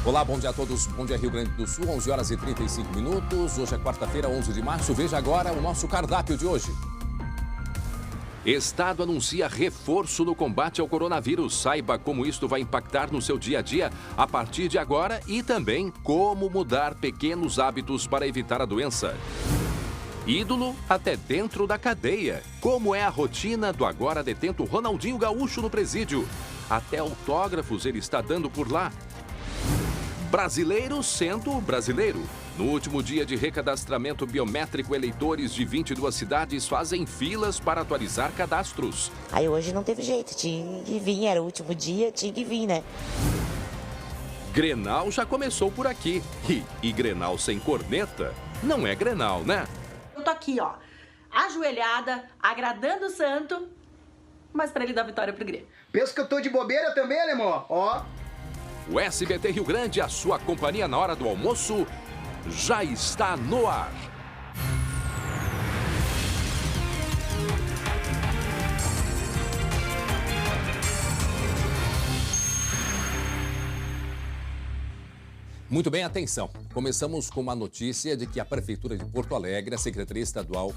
Olá, bom dia a todos. Bom dia, Rio Grande do Sul, 11 horas e 35 minutos. Hoje é quarta-feira, 11 de março. Veja agora o nosso cardápio de hoje. Estado anuncia reforço no combate ao coronavírus. Saiba como isto vai impactar no seu dia a dia a partir de agora e também como mudar pequenos hábitos para evitar a doença. Ídolo até dentro da cadeia. Como é a rotina do agora detento Ronaldinho Gaúcho no presídio? Até autógrafos ele está dando por lá. Brasileiro sendo brasileiro. No último dia de recadastramento biométrico, eleitores de 22 cidades fazem filas para atualizar cadastros. Aí hoje não teve jeito, tinha que vir, era o último dia, tinha que vir, né? Grenal já começou por aqui. E Grenal sem corneta não é Grenal, né? Eu tô aqui, ó, ajoelhada, agradando o santo, mas para ele dar vitória pro Grêmio. Pensa que eu tô de bobeira também, alemão? Ó. O SBT Rio Grande, a sua companhia na hora do almoço, já está no ar. Muito bem, atenção. Começamos com uma notícia de que a Prefeitura de Porto Alegre, a Secretaria Estadual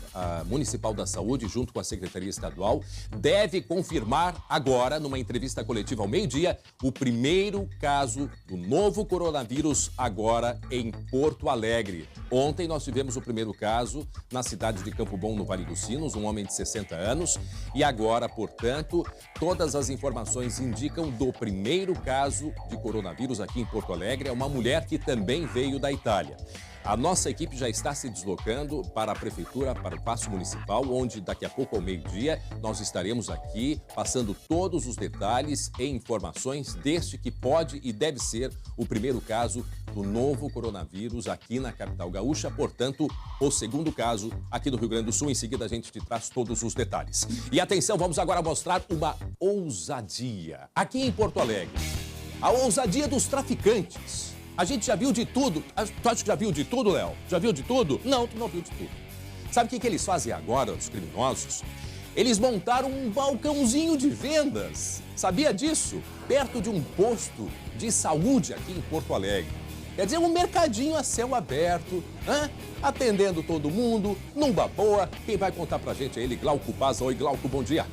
Municipal da Saúde, junto com a Secretaria Estadual, deve confirmar agora, numa entrevista coletiva ao meio-dia, o primeiro caso do novo coronavírus agora em Porto Alegre. Ontem nós tivemos o primeiro caso na cidade de Campo Bom, no Vale dos Sinos, um homem de 60 anos. E agora, portanto, todas as informações indicam do primeiro caso de coronavírus aqui em Porto Alegre. É uma mulher que também veio da Itália. A nossa equipe já está se deslocando para a Prefeitura, para o Paço Municipal, onde daqui a pouco, ao meio-dia, nós estaremos aqui passando todos os detalhes e informações deste que pode e deve ser o primeiro caso do novo coronavírus aqui na capital gaúcha. Portanto, o segundo caso aqui do Rio Grande do Sul. Em seguida, a gente te traz todos os detalhes. E atenção, vamos agora mostrar uma ousadia aqui em Porto Alegre. A ousadia dos traficantes. A gente já viu de tudo. Tu acha que já viu de tudo, Léo? Já viu de tudo? Não, tu não viu de tudo. Sabe o que eles fazem agora, os criminosos? Eles montaram um balcãozinho de vendas. Sabia disso? Perto de um posto de saúde aqui em Porto Alegre. Quer dizer, um mercadinho a céu aberto, atendendo todo mundo, numa boa. Quem vai contar pra gente é ele, Glauco Paz. Oi, Glauco, bom dia.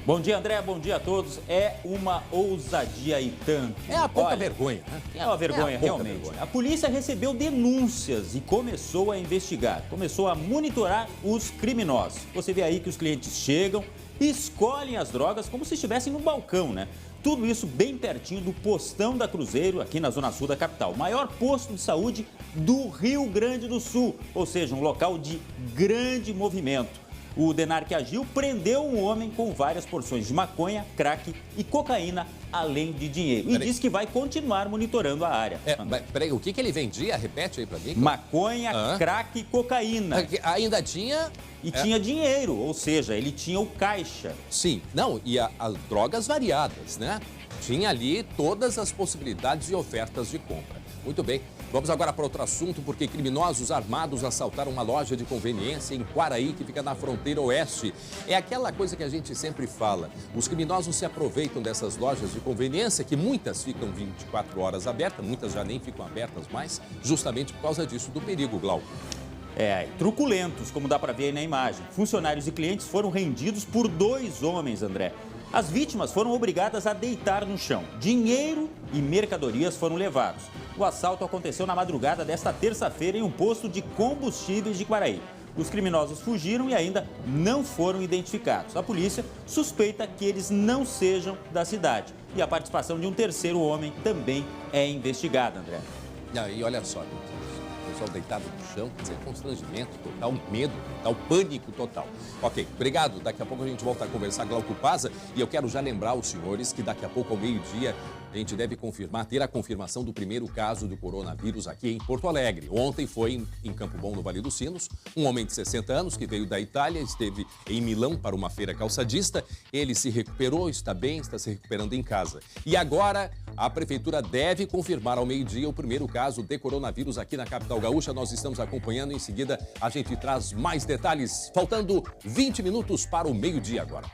Bom dia, André. Bom dia a todos. É uma ousadia e tanto. É a pouca vergonha, né? É uma vergonha, realmente. Vergonha. A polícia recebeu denúncias e começou a investigar. Começou a monitorar os criminosos. Você vê aí que os clientes chegam e escolhem as drogas como se estivessem no balcão, né? Tudo isso bem pertinho do postão da Cruzeiro, aqui na zona sul da capital. O maior posto de saúde do Rio Grande do Sul. Ou seja, um local de grande movimento. O DENAR que agiu prendeu um homem com várias porções de maconha, crack e cocaína, além de dinheiro. E diz que vai continuar monitorando a área. Peraí, o que ele vendia? Repete aí pra mim. Maconha, crack e cocaína. Ainda tinha... E tinha dinheiro, ou seja, ele tinha o caixa. Sim, não, e as drogas variadas, né? Tinha ali todas as possibilidades e ofertas de compra. Muito bem. Vamos agora para outro assunto, porque criminosos armados assaltaram uma loja de conveniência em Quaraí, que fica na fronteira oeste. É aquela coisa que a gente sempre fala. Os criminosos se aproveitam dessas lojas de conveniência, que muitas ficam 24 horas abertas, muitas já nem ficam abertas mais, justamente por causa disso, do perigo, Glauco. Truculentos, como dá para ver aí na imagem. Funcionários e clientes foram rendidos por 2 homens, André. As vítimas foram obrigadas a deitar no chão. Dinheiro e mercadorias foram levados. O assalto aconteceu na madrugada desta terça-feira em um posto de combustíveis de Quaraí. Os criminosos fugiram e ainda não foram identificados. A polícia suspeita que eles não sejam da cidade. E a participação de um terceiro homem também é investigada, André. E olha só, o pessoal deitado no chão, quer dizer, constrangimento total, medo total, pânico total. Ok, obrigado. Daqui a pouco a gente volta a conversar, Glauco Paz. E eu quero já lembrar os senhores que daqui a pouco, ao meio-dia, a gente deve ter a confirmação do primeiro caso do coronavírus aqui em Porto Alegre. Ontem foi em Campo Bom, no Vale dos Sinos, um homem de 60 anos que veio da Itália, esteve em Milão para uma feira calçadista. Ele se recuperou, está bem, está se recuperando em casa. E agora a Prefeitura deve confirmar ao meio-dia o primeiro caso de coronavírus aqui na capital gaúcha. Nós estamos acompanhando, em seguida a gente traz mais detalhes. Faltando 20 minutos para o meio-dia agora.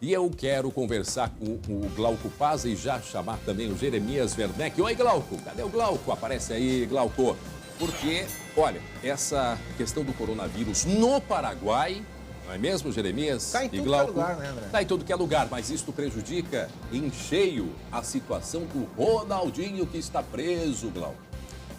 E eu quero conversar com o Glauco Paz e já chamar também o Jeremias Werneck. Oi, Glauco. Cadê o Glauco? Aparece aí, Glauco. Porque, olha, essa questão do coronavírus no Paraguai, não é mesmo, Jeremias? Está em e tudo Glauco, que é lugar, né, André? Está em tudo que é lugar, mas isto prejudica em cheio a situação do Ronaldinho, que está preso, Glauco.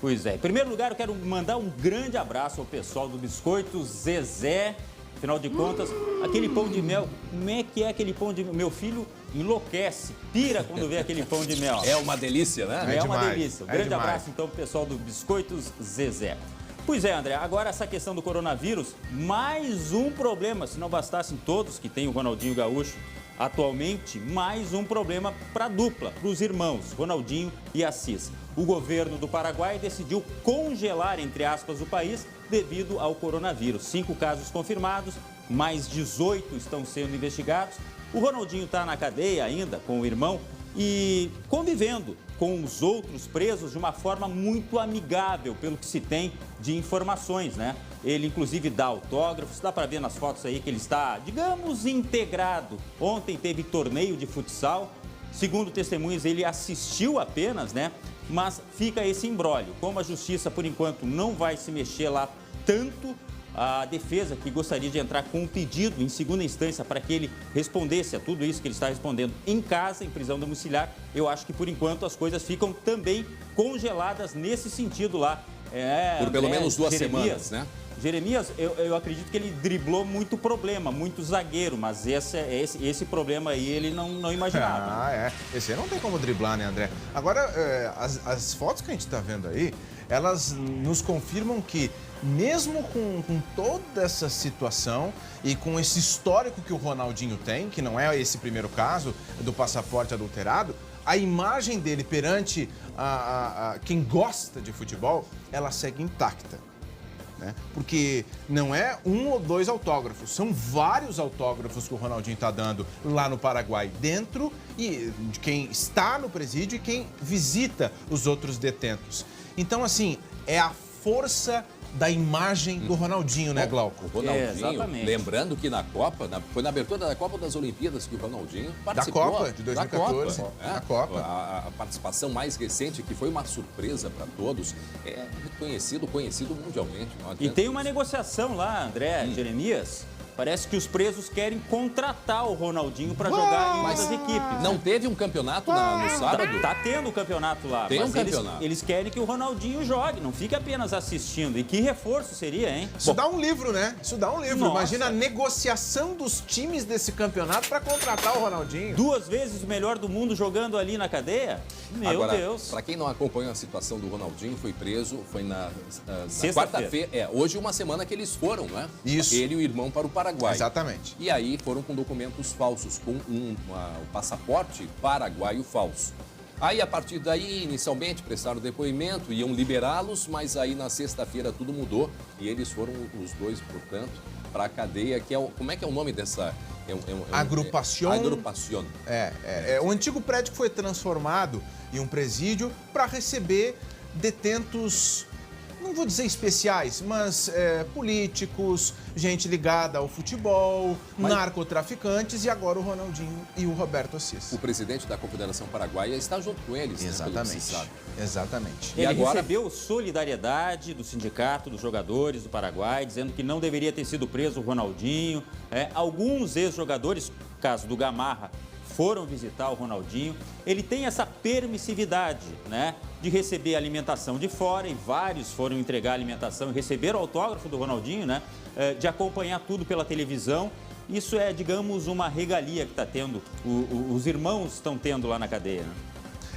Pois é. Em primeiro lugar, eu quero mandar um grande abraço ao pessoal do Biscoito Zezé. Afinal de contas, aquele pão de mel, como é que é aquele pão de mel? Meu filho enlouquece, pira quando vê aquele pão de mel. É uma delícia, né? É uma demais, delícia. Um é grande demais. abraço, então, pro pessoal do Biscoitos Zezé. Pois é, André, agora essa questão do coronavírus, mais um problema. Se não bastassem todos que tem o Ronaldinho Gaúcho atualmente, mais um problema para a dupla, para os irmãos, Ronaldinho e Assis. O governo do Paraguai decidiu congelar, entre aspas, o país devido ao coronavírus. 5 casos confirmados, mais 18 estão sendo investigados. O Ronaldinho está na cadeia ainda com o irmão e convivendo com os outros presos de uma forma muito amigável, pelo que se tem de informações, né? Ele, inclusive, dá autógrafos, dá para ver nas fotos aí que ele está, digamos, integrado. Ontem teve torneio de futsal, segundo testemunhas, ele assistiu apenas, né? Mas fica esse imbróglio. Como a justiça, por enquanto, não vai se mexer lá tanto, a defesa que gostaria de entrar com um pedido em segunda instância para que ele respondesse a tudo isso que ele está respondendo em casa, em prisão domiciliar, eu acho que, por enquanto, as coisas ficam também congeladas nesse sentido lá. Por pelo menos 2 Jeremias, semanas, né? Jeremias, eu acredito que ele driblou muito problema, muito zagueiro, mas esse problema aí ele não imaginava. Ah, é. Esse aí não tem como driblar, né, André? Agora, as fotos que a gente está vendo aí, elas nos confirmam que, mesmo com toda essa situação e com esse histórico que o Ronaldinho tem, que não é esse primeiro caso do passaporte adulterado, a imagem dele perante quem gosta de futebol, ela segue intacta. Né? Porque não é 1 ou 2 autógrafos, são vários autógrafos que o Ronaldinho está dando lá no Paraguai, dentro de quem está no presídio e quem visita os outros detentos. Então, assim, é a força da imagem do Ronaldinho, né, Glauco? O Ronaldinho, exatamente. Lembrando que na Copa, foi na abertura da Copa das Olimpíadas que o Ronaldinho participou. Da Copa de 2014, da Copa. da Copa. A participação mais recente, que foi uma surpresa para todos, é conhecido mundialmente. E tem uma negociação lá, André, Jeremias. Parece que os presos querem contratar o Ronaldinho para jogar em uma das equipes. Não teve um campeonato no sábado? Tá tendo o campeonato lá. Tem mas um campeonato. Eles querem que o Ronaldinho jogue, não fique apenas assistindo. E que reforço seria, hein? Isso dá um livro, né? Isso dá um livro. Nossa. Imagina a negociação dos times desse campeonato para contratar o Ronaldinho. 2 vezes o melhor do mundo jogando ali na cadeia? Meu Agora, Deus. para quem não acompanhou a situação do Ronaldinho, foi preso, foi na Sexta-feira. quarta-feira. Hoje uma semana que eles foram, né? Isso. Ele e o irmão para o Paraguai. Exatamente. E aí foram com documentos falsos, com o passaporte paraguaio falso. Aí, a partir daí, inicialmente, prestaram depoimento, iam liberá-los, mas aí na sexta-feira tudo mudou e eles foram, os dois, portanto, para a cadeia, que é como é que é o nome dessa... Agrupación. Agrupación. O antigo prédio foi transformado em um presídio para receber detentos, não vou dizer especiais, mas políticos, gente ligada ao futebol, narcotraficantes e agora o Ronaldinho e o Roberto Assis. O presidente da Confederação Paraguaia está junto com eles, Exatamente. né, pelo que se sabe. Exatamente. Ele agora- recebeu solidariedade do sindicato dos jogadores do Paraguai, dizendo que não deveria ter sido preso o Ronaldinho. Alguns ex-jogadores, caso do Gamarra, foram visitar o Ronaldinho. Ele tem essa permissividade, né, de receber alimentação de fora, e vários foram entregar alimentação e receber o autógrafo do Ronaldinho, né, de acompanhar tudo pela televisão. Isso é, digamos, uma regalia que está tendo, os irmãos estão tendo lá na cadeia,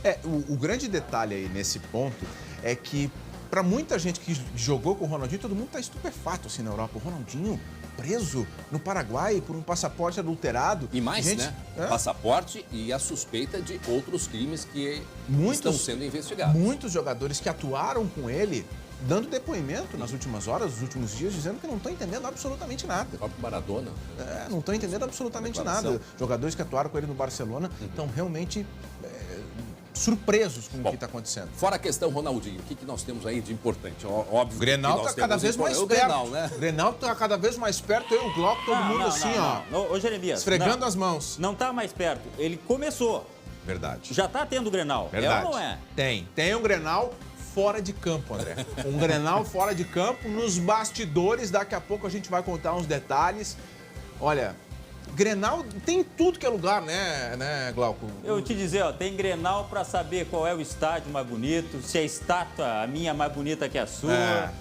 né? O grande detalhe aí nesse ponto é que, para muita gente que jogou com o Ronaldinho, todo mundo está estupefato assim na Europa. O Ronaldinho preso no Paraguai por um passaporte adulterado. E mais, Gente, né? Passaporte e a suspeita de outros crimes que Muitos- estão sendo investigados. Muitos jogadores que atuaram com ele, dando depoimento nas últimas horas, nos últimos dias, dizendo que não estão entendendo absolutamente nada. O próprio Maradona. Não estão entendendo absolutamente Declaração. nada. Jogadores que atuaram com ele no Barcelona estão realmente surpresos com o que está acontecendo. Fora a questão, Ronaldinho, o que nós temos aí de importante? Óbvio. O Grenal está cada vez mais perto. Grenal, né? O Grenal está cada vez mais perto. Eu e o Glauco, todo mundo ó. Ô, Jeremias. Esfregando as mãos. Não está mais perto. Ele começou. Verdade. Já está tendo o Grenal. Verdade. É ou não é? Tem um Grenal fora de campo, André. Um Grenal fora de campo, nos bastidores. Daqui a pouco a gente vai contar uns detalhes. Olha, Grenal tem tudo que é lugar, né, Glauco? Eu te dizer, ó, tem Grenal para saber qual é o estádio mais bonito, se a estátua, a minha, é mais bonita que a sua.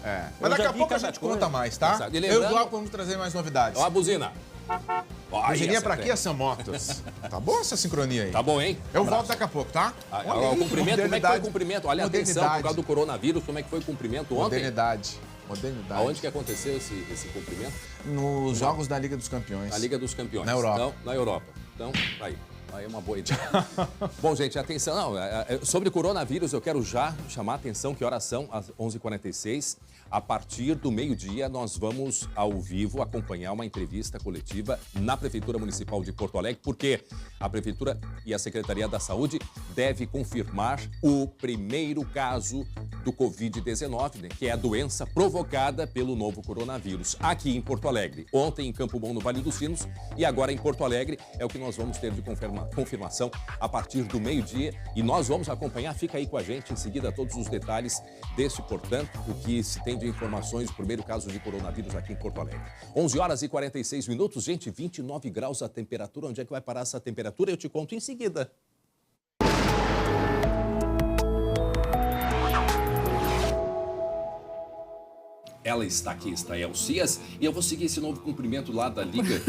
Mas daqui a pouco a gente conta mais, tá? E Eu e o Glauco vamos trazer mais novidades. Ó a buzina. Buzininha pra aqui, a Sam Motos. Tá boa essa sincronia aí? Tá bom, hein? Eu volto daqui a pouco, tá? O cumprimento, como é que foi o cumprimento? Olha, atenção, por causa do coronavírus, como é que foi o cumprimento ontem? Modernidade. Aonde que aconteceu esse cumprimento? Nos Jogos da Liga dos Campeões. Na Liga dos Campeões. Na Europa. Não, na Europa. Então, aí é uma boa ideia. Bom, gente, atenção. Sobre coronavírus, eu quero já chamar a atenção que horas são, às 11h46. A partir do meio-dia, nós vamos ao vivo acompanhar uma entrevista coletiva na Prefeitura Municipal de Porto Alegre, porque a Prefeitura e a Secretaria da Saúde devem confirmar o primeiro caso do Covid-19, né, que é a doença provocada pelo novo coronavírus, aqui em Porto Alegre. Ontem em Campo Bom, no Vale dos Sinos, e agora em Porto Alegre, é o que nós vamos ter de confirmação a partir do meio-dia. E nós vamos acompanhar, fica aí com a gente, em seguida, todos os detalhes deste, portanto, o que se tem de informações do primeiro caso de coronavírus aqui em Porto Alegre. 11h46, gente, 29 graus a temperatura. Onde é que vai parar essa temperatura? Eu te conto em seguida. Ela está aqui, está Elcias, e eu vou seguir esse novo cumprimento lá da Liga,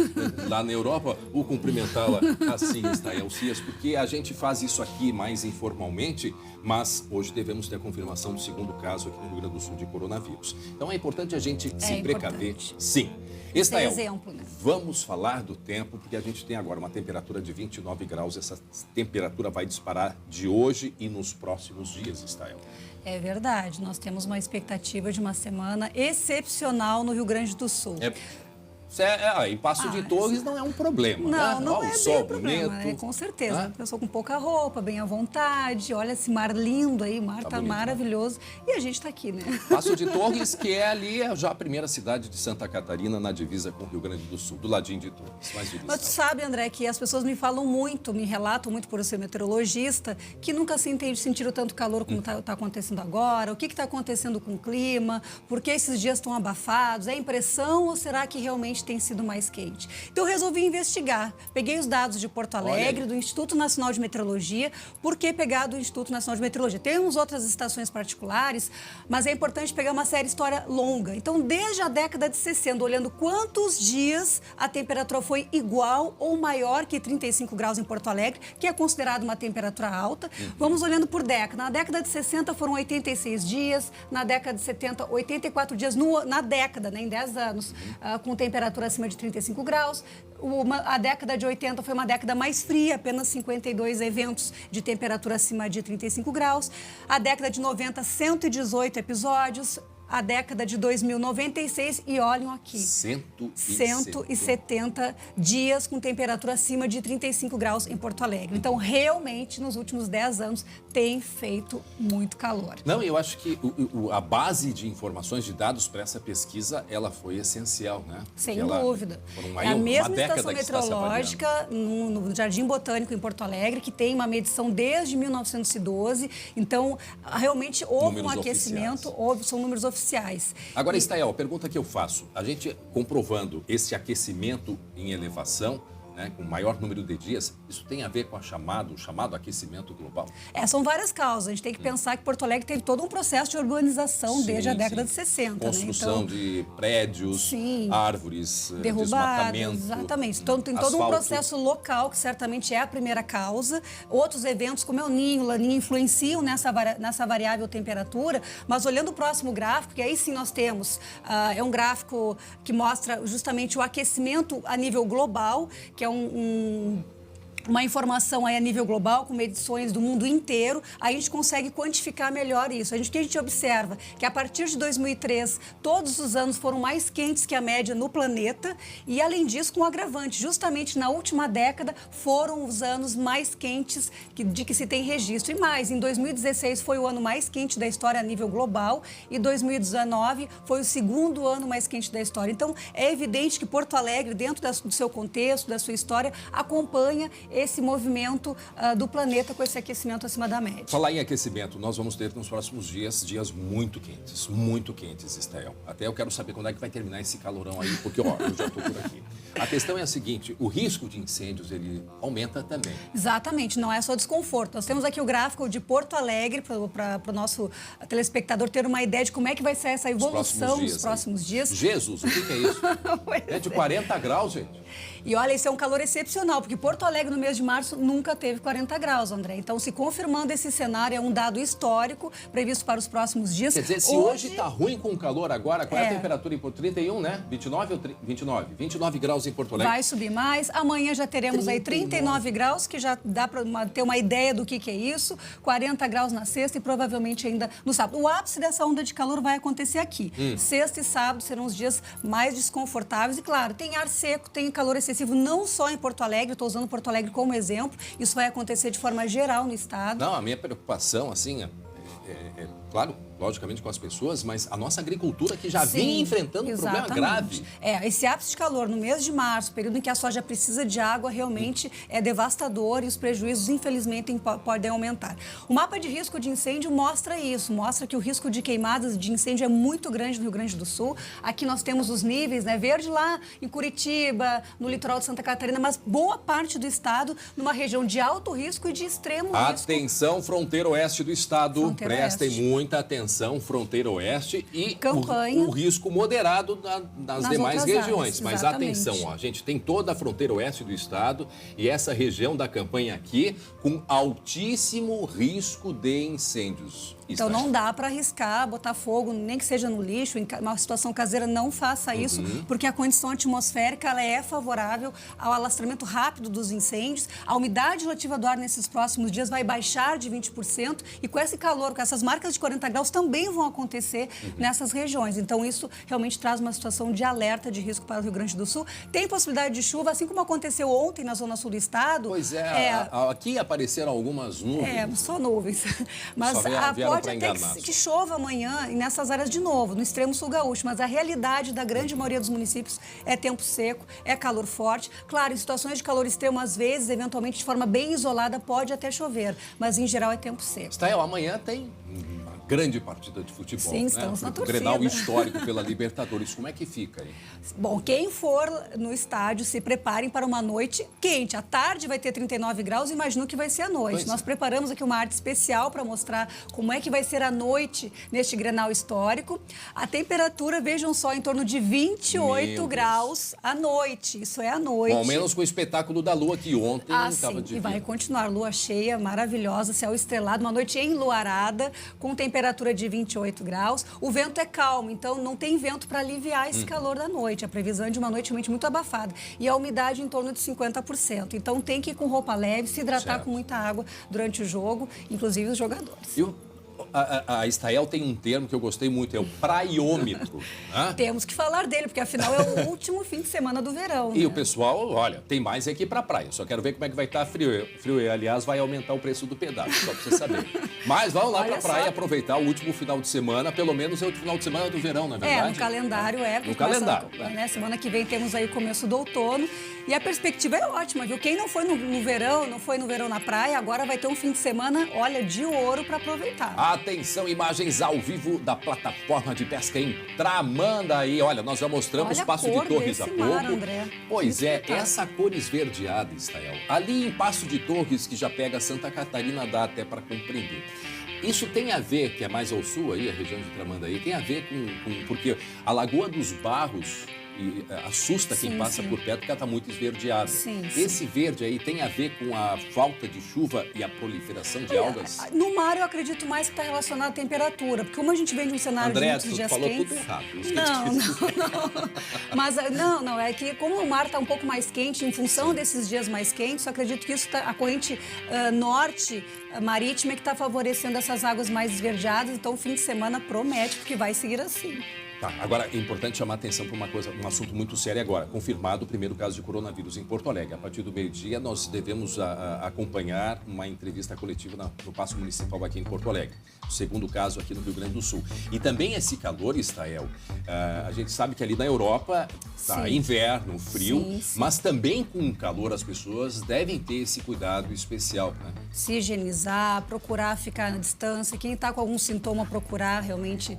lá na Europa, vou cumprimentá-la assim, está Elcias, porque a gente faz isso aqui mais informalmente, mas hoje devemos ter a confirmação do segundo caso aqui no Rio Grande do Sul de coronavírus. Então é importante a gente se precaver, sim. Estael, exemplo, né? Vamos falar do tempo, porque a gente tem agora uma temperatura de 29 graus, essa temperatura vai disparar de hoje e nos próximos dias, Estael. É verdade, nós temos uma expectativa de uma semana excepcional no Rio Grande do Sul. Em Passo de Torres não é um problema, não, né? Não é o sol bem problema, bonito. né? Com certeza. Pessoa com pouca roupa, bem à vontade. Olha esse mar lindo aí, o mar tá maravilhoso. E a gente tá aqui, né? Passo de Torres, que é ali já a primeira cidade de Santa Catarina, na divisa com o Rio Grande do Sul, do ladinho de Torres. Mas tu sabe, André, que as pessoas me falam muito, me relatam muito por eu ser meteorologista, que nunca sentiram tanto calor como tá acontecendo agora. O que está acontecendo com o clima? Por que esses dias estão abafados? É impressão ou será que realmente tem sido mais quente? Então eu resolvi investigar. Peguei os dados de Porto Alegre, do Instituto Nacional de Meteorologia. Por que pegar do Instituto Nacional de Meteorologia? Temos outras estações particulares, mas é importante pegar uma série história longa. Então, desde a década de 60, olhando quantos dias a temperatura foi igual ou maior que 35 graus em Porto Alegre, que é considerado uma temperatura alta. Vamos olhando por década. Na década de 60 foram 86 dias, na década de 70, 84 dias na década, né, em 10 anos, com temperatura acima de 35 graus. A década de 80 foi uma década mais fria, apenas 52 eventos de temperatura acima de 35 graus. A década de 90, 118 episódios. A década de 2000, 96, e olhem aqui, 170 dias com temperatura acima de 35 graus em Porto Alegre. Então, realmente, nos últimos 10 anos, tem feito muito calor. Não, eu acho que a base de informações, de dados para essa pesquisa, ela foi essencial, né? Sem dúvida. É a mesma estação meteorológica no Jardim Botânico, em Porto Alegre, que tem uma medição desde 1912. Então, realmente houve um aquecimento, são números oficiais. Agora, Estael, a pergunta que eu faço, a gente comprovando esse aquecimento em elevação, né, com maior número de dias, isso tem a ver com o chamado aquecimento global? São várias causas. A gente tem que pensar que Porto Alegre teve todo um processo de urbanização desde a década de 60. Construção, né? Então, de prédios, árvores, derrubadas, exatamente. Então, tem todo um processo local, que certamente é a primeira causa. Outros eventos, como é o Ninho, Laninha, influenciam nessa variável temperatura. Mas olhando o próximo gráfico, que aí sim nós temos, é um gráfico que mostra justamente o aquecimento a nível global, que é um uma informação aí a nível global, com medições do mundo inteiro, a gente consegue quantificar melhor isso. O que a gente observa? Que a partir de 2003, todos os anos foram mais quentes que a média no planeta e, além disso, com um agravante, justamente na última década foram os anos mais quentes de que se tem registro. E mais, em 2016 foi o ano mais quente da história a nível global e 2019 foi o segundo ano mais quente da história. Então, é evidente que Porto Alegre, dentro do seu contexto, da sua história, acompanha esse movimento do planeta com esse aquecimento acima da média. Falar em aquecimento, nós vamos ter nos próximos dias muito quentes, Estael. Até eu quero saber quando é que vai terminar esse calorão aí, porque ó, eu já estou por aqui. A questão é a seguinte, o risco de incêndios, ele aumenta também. Exatamente, não é só desconforto. Nós temos aqui o gráfico de Porto Alegre, para o nosso telespectador ter uma ideia de como é que vai ser essa evolução nos próximos dias. Jesus, o que é isso? É de 40 graus, gente. E olha, isso é um calor excepcional, porque Porto Alegre no mês de março nunca teve 40 graus, André. Então, se confirmando esse cenário, é um dado histórico previsto para os próximos dias. Quer dizer, se hoje está ruim com o calor agora, qual é a temperatura em Porto Alegre? 31, né? 29 ou 29? 29 graus em Porto Alegre. Vai subir mais. Amanhã já teremos aí 39 graus, que já dá para ter uma ideia do que é isso. 40 graus na sexta e provavelmente ainda no sábado. O ápice dessa onda de calor vai acontecer aqui. Sexta e sábado serão os dias mais desconfortáveis. E claro, tem ar seco, tem calor excessivo, não só em Porto Alegre. Estou usando Porto Alegre como exemplo. Isso vai acontecer de forma geral no estado. Não, a minha preocupação, assim, claro, logicamente com as pessoas, mas a nossa agricultura que já vinha enfrentando um problema grave. Esse ápice de calor no mês de março, período em que a soja precisa de água, realmente é devastador e os prejuízos, infelizmente, podem aumentar. O mapa de risco de incêndio mostra isso, mostra que o risco de queimadas de incêndio é muito grande no Rio Grande do Sul. Aqui nós temos os níveis, né, verde lá em Curitiba, no litoral de Santa Catarina, mas boa parte do estado numa região de alto risco e de extremo risco. Atenção, fronteira oeste do estado, prestem muita atenção, fronteira oeste e campanha. O risco moderado nas demais regiões. Áreas, mas atenção, ó, a gente tem toda a fronteira oeste do estado e essa região da campanha aqui com altíssimo risco de incêndios. Então não dá para arriscar, botar fogo, nem que seja no lixo, em uma situação caseira, não faça isso, porque a condição atmosférica ela é favorável ao alastramento rápido dos incêndios. A umidade relativa do ar nesses próximos dias vai baixar de 20% e com esse calor, com essas marcas de 40 graus também vão acontecer nessas regiões. Então isso realmente traz uma situação de alerta de risco para o Rio Grande do Sul. Tem possibilidade de chuva, assim como aconteceu ontem na zona sul do estado. Pois aqui apareceram algumas nuvens. Só nuvens. Mas pode até que chova amanhã nessas áreas de novo, no extremo sul gaúcho, mas a realidade da grande maioria dos municípios é tempo seco, é calor forte. Claro, em situações de calor extremo, às vezes, eventualmente de forma bem isolada, pode até chover, mas em geral é tempo seco. Estael, amanhã tem grande partida de futebol. Sim, estamos na torcida. Grenal histórico pela Libertadores. Como é que fica aí? Bom, quem for no estádio, se preparem para uma noite quente. À tarde vai ter 39 graus, imagino que vai ser à noite. Nós preparamos aqui uma arte especial para mostrar como é que vai ser a noite neste Grenal histórico. A temperatura, vejam só, em torno de 28 graus à noite. Isso é à noite. Bom, ao menos com o espetáculo da lua que ontem estava de e vai continuar. Lua cheia, maravilhosa, céu estrelado, uma noite enluarada, com temperatura de 28 graus. O vento é calmo, então não tem vento para aliviar esse calor da noite. A previsão é de uma noite realmente muito abafada. E a umidade em torno de 50%. Então tem que ir com roupa leve, se hidratar com muita água durante o jogo, inclusive os jogadores. A Estael tem um termo que eu gostei muito, é o praiômetro. Temos que falar dele, porque afinal é o último fim de semana do verão. E o pessoal, olha, tem mais aqui pra praia. Só quero ver como é que vai estar frio. Aliás, vai aumentar o preço do pedágio, só pra você saber. Mas vamos lá pra praia aproveitar o último final de semana. Pelo menos é o final de semana do verão, não é verdade? No calendário No calendário. Né? Semana que vem temos aí o começo do outono. E a perspectiva é ótima, viu? Quem não foi no verão, não foi no verão na praia, agora vai ter um fim de semana, olha, de ouro para aproveitar. Atenção, imagens ao vivo da plataforma de pesca em Tramandaí. Olha, nós já mostramos o Passo de Torres há pouco. André. Pois essa cor esverdeada, Estael. Ali em Passo de Torres, que já pega Santa Catarina, dá até para compreender. Isso tem a ver, que é mais ao sul aí, a região de Tramandaí, tem a ver com porque a Lagoa dos Barros e assusta quem Sim, passa sim. por perto porque ela está muito esverdeada. Sim, Esse verde aí tem a ver com a falta de chuva e a proliferação de algas? No mar, eu acredito mais que está relacionado à temperatura, porque como a gente vem de um cenário André, de muitos tu dias falou quentes... tudo errado. Isso que eu Não, te disse. não. Mas não, é que como o mar está um pouco mais quente, em função desses dias mais quentes, eu acredito que isso a corrente norte marítima é que está favorecendo essas águas mais esverdeadas, então o fim de semana promete, porque vai seguir assim. Tá, agora é importante chamar a atenção para um assunto muito sério agora. Confirmado o primeiro caso de coronavírus em Porto Alegre. A partir do meio-dia, nós devemos acompanhar uma entrevista coletiva no Paço Municipal aqui em Porto Alegre. O segundo caso aqui no Rio Grande do Sul. E também esse calor, Estael, a gente sabe que ali na Europa está inverno, frio, Sim. mas também com calor as pessoas devem ter esse cuidado especial, né? Se higienizar, procurar ficar na distância. Quem está com algum sintoma, procurar realmente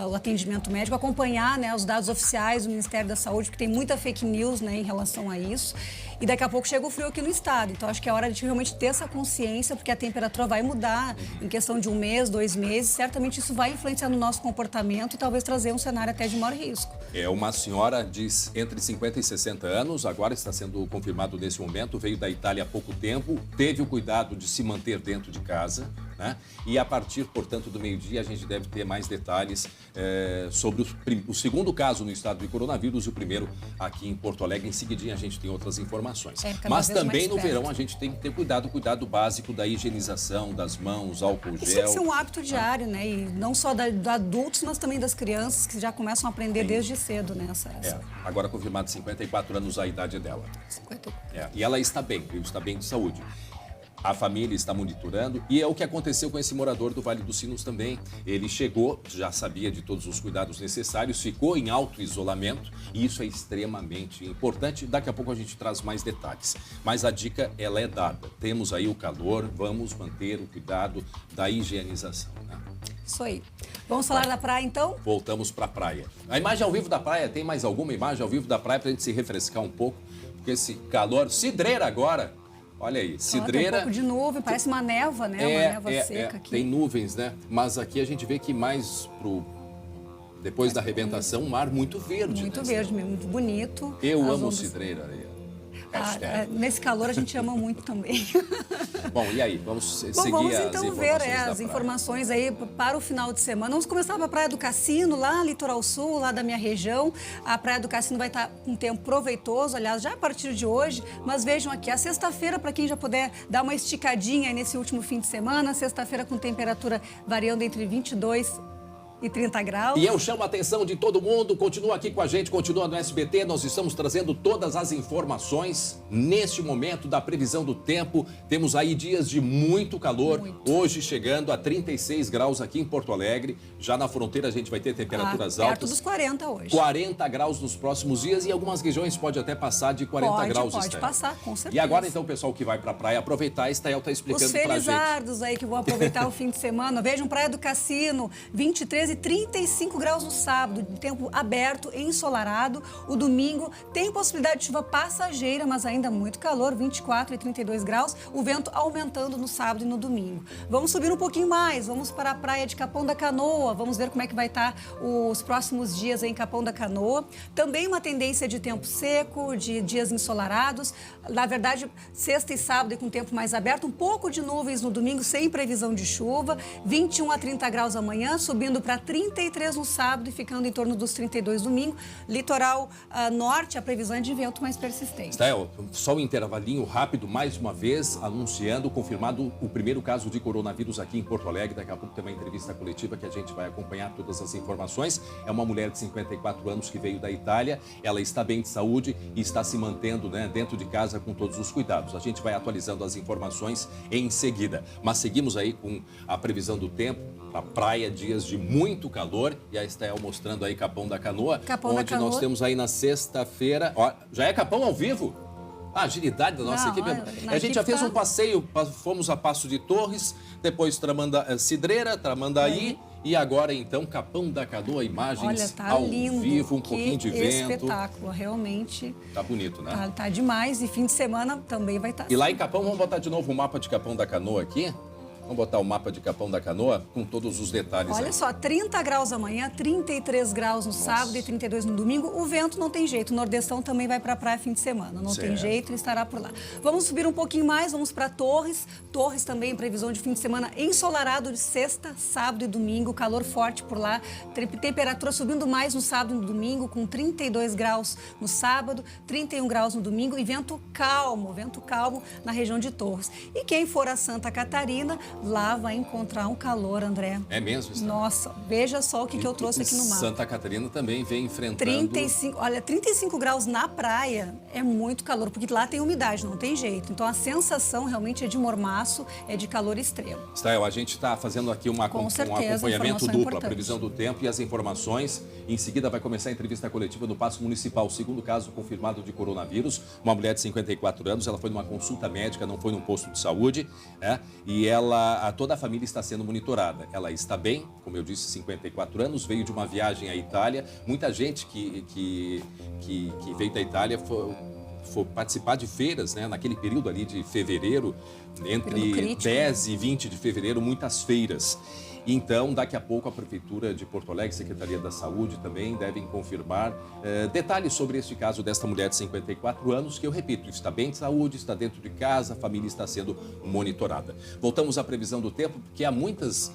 o atendimento médico, acompanhar, né, os dados oficiais do Ministério da Saúde, porque tem muita fake news, né, em relação a isso. E daqui a pouco chega o frio aqui no estado. Então, acho que é hora de realmente ter essa consciência, porque a temperatura vai mudar em questão de 1 mês, 2 meses. Certamente isso vai influenciar no nosso comportamento e talvez trazer um cenário até de maior risco. É uma senhora de entre 50 e 60 anos, agora está sendo confirmado nesse momento, veio da Itália há pouco tempo, teve o cuidado de se manter dentro de casa, né? E a partir, portanto, do meio-dia a gente deve ter mais detalhes sobre o segundo caso no estado de coronavírus e o primeiro aqui em Porto Alegre. Em seguidinha a gente tem outras informações. Mas também no verão a gente tem que ter cuidado básico da higienização das mãos, álcool gel. Isso tem que ser um hábito diário, né? E não só de adultos, mas também das crianças que já começam a aprender desde cedo, né? Agora confirmado 54 anos a idade dela. 54. E ela está bem, está bem de saúde. A família está monitorando e é o que aconteceu com esse morador do Vale dos Sinos também. Ele chegou, já sabia de todos os cuidados necessários, ficou em auto-isolamento e isso é extremamente importante. Daqui a pouco a gente traz mais detalhes. Mas a dica, ela é dada. Temos aí o calor, vamos manter o cuidado da higienização, né? Isso aí. Vamos falar da praia, então? Voltamos para a praia. A imagem ao vivo da praia, tem mais alguma imagem ao vivo da praia para a gente se refrescar um pouco? Porque esse calor, cidreira agora. Olha aí, cidreira... Tem um pouco de nuvem, parece uma névoa, né? Uma névoa seca aqui. Tem nuvens, né? Mas aqui a gente vê que mais depois da arrebentação, um mar muito verde. Muito né? verde, muito bonito. Eu amo cidreira. Nesse calor a gente ama muito também. Bom, e aí? Vamos seguir vamos as então informações ver da as praia. informações aí para o final de semana. Vamos começar pela Praia do Cassino, lá Litoral Sul, lá da minha região. A Praia do Cassino vai estar com um tempo proveitoso, aliás, já a partir de hoje. Mas vejam aqui, a sexta-feira, para quem já puder dar uma esticadinha nesse último fim de semana, sexta-feira com temperatura variando entre 22 e 30 graus. E eu chamo a atenção de todo mundo, continua aqui com a gente, continua no SBT, nós estamos trazendo todas as informações neste momento da previsão do tempo. Temos aí dias de muito calor, hoje chegando a 36 graus aqui em Porto Alegre, já na fronteira a gente vai ter temperaturas altas. Perto dos 40 hoje. 40 graus nos próximos dias e algumas regiões pode até passar de 40 graus. Pode passar, com certeza. E agora então o pessoal que vai pra praia aproveitar, a Estael está explicando pra gente. Os felizardos aí que vão aproveitar o fim de semana, vejam Praia do Cassino, 23 e 35 graus no sábado, de tempo aberto, ensolarado. O domingo tem possibilidade de chuva passageira, mas ainda muito calor, 24 e 32 graus. O vento aumentando no sábado e no domingo. Vamos subir um pouquinho mais, vamos para a praia de Capão da Canoa. Vamos ver como é que vai estar os próximos dias em Capão da Canoa. Também uma tendência de tempo seco, de dias ensolarados. Na verdade, sexta e sábado com tempo mais aberto, um pouco de nuvens no domingo, sem previsão de chuva. 21 a 30 graus amanhã, subindo para 33 no sábado e ficando em torno dos 32 domingo. Litoral norte, a previsão é de vento mais persistente. Estael, só um intervalinho rápido, mais uma vez, anunciando, confirmado o primeiro caso de coronavírus aqui em Porto Alegre. Daqui a pouco tem uma entrevista coletiva que a gente vai acompanhar todas as informações. É uma mulher de 54 anos que veio da Itália. Ela está bem de saúde e está se mantendo, né, dentro de casa com todos os cuidados. A gente vai atualizando as informações em seguida. Mas seguimos aí com a previsão do tempo. A praia, dias de muito calor. E a Estael mostrando aí Capão da Canoa. Onde nós temos aí na sexta-feira... Já é Capão ao vivo? A agilidade da nossa equipe. A gente já fez um passeio, fomos a Passo de Torres, depois Cidreira, Tramandaí e agora então Capão da Canoa, imagens ao vivo, um pouquinho de vento. Espetáculo, realmente. Tá bonito, né? Tá demais e fim de semana também vai estar. E lá em Capão, vamos botar de novo o mapa de Capão da Canoa aqui? Vamos botar o mapa de Capão da Canoa com todos os detalhes. Olha aí. só, 30 graus amanhã, 33 graus no sábado e 32 no domingo. O vento não tem jeito. O Nordestão também vai para a praia fim de semana. Não tem jeito, ele estará por lá. Vamos subir um pouquinho mais, vamos para Torres. Torres também, previsão de fim de semana ensolarado de sexta, sábado e domingo. Calor forte por lá. Temperatura subindo mais no sábado e no domingo, com 32 graus no sábado, 31 graus no domingo e vento calmo na região de Torres. E quem for a Santa Catarina, lá vai encontrar um calor, André. É mesmo? Está? Nossa, veja só o que eu trouxe aqui no mapa. Santa Catarina também vem enfrentando... 35 graus na praia é muito calor, porque lá tem umidade, não tem jeito. Então a sensação realmente é de mormaço, é de calor extremo. Stael, a gente está fazendo aqui um acompanhamento duplo, a previsão do tempo e as informações. Em seguida vai começar a entrevista coletiva no Paço Municipal. Segundo caso confirmado de coronavírus, uma mulher de 54 anos, ela foi numa consulta médica, não foi num posto de saúde, e toda a família está sendo monitorada. Ela está bem, como eu disse, 54 anos, veio de uma viagem à Itália. Muita gente que veio da Itália foi participar de feiras, né? Naquele período ali de fevereiro, entre 10 e 20 de fevereiro, muitas feiras. Então, daqui a pouco, a Prefeitura de Porto Alegre, Secretaria da Saúde também devem confirmar detalhes sobre este caso desta mulher de 54 anos, que eu repito, está bem de saúde, está dentro de casa, a família está sendo monitorada. Voltamos à previsão do tempo, porque há muitas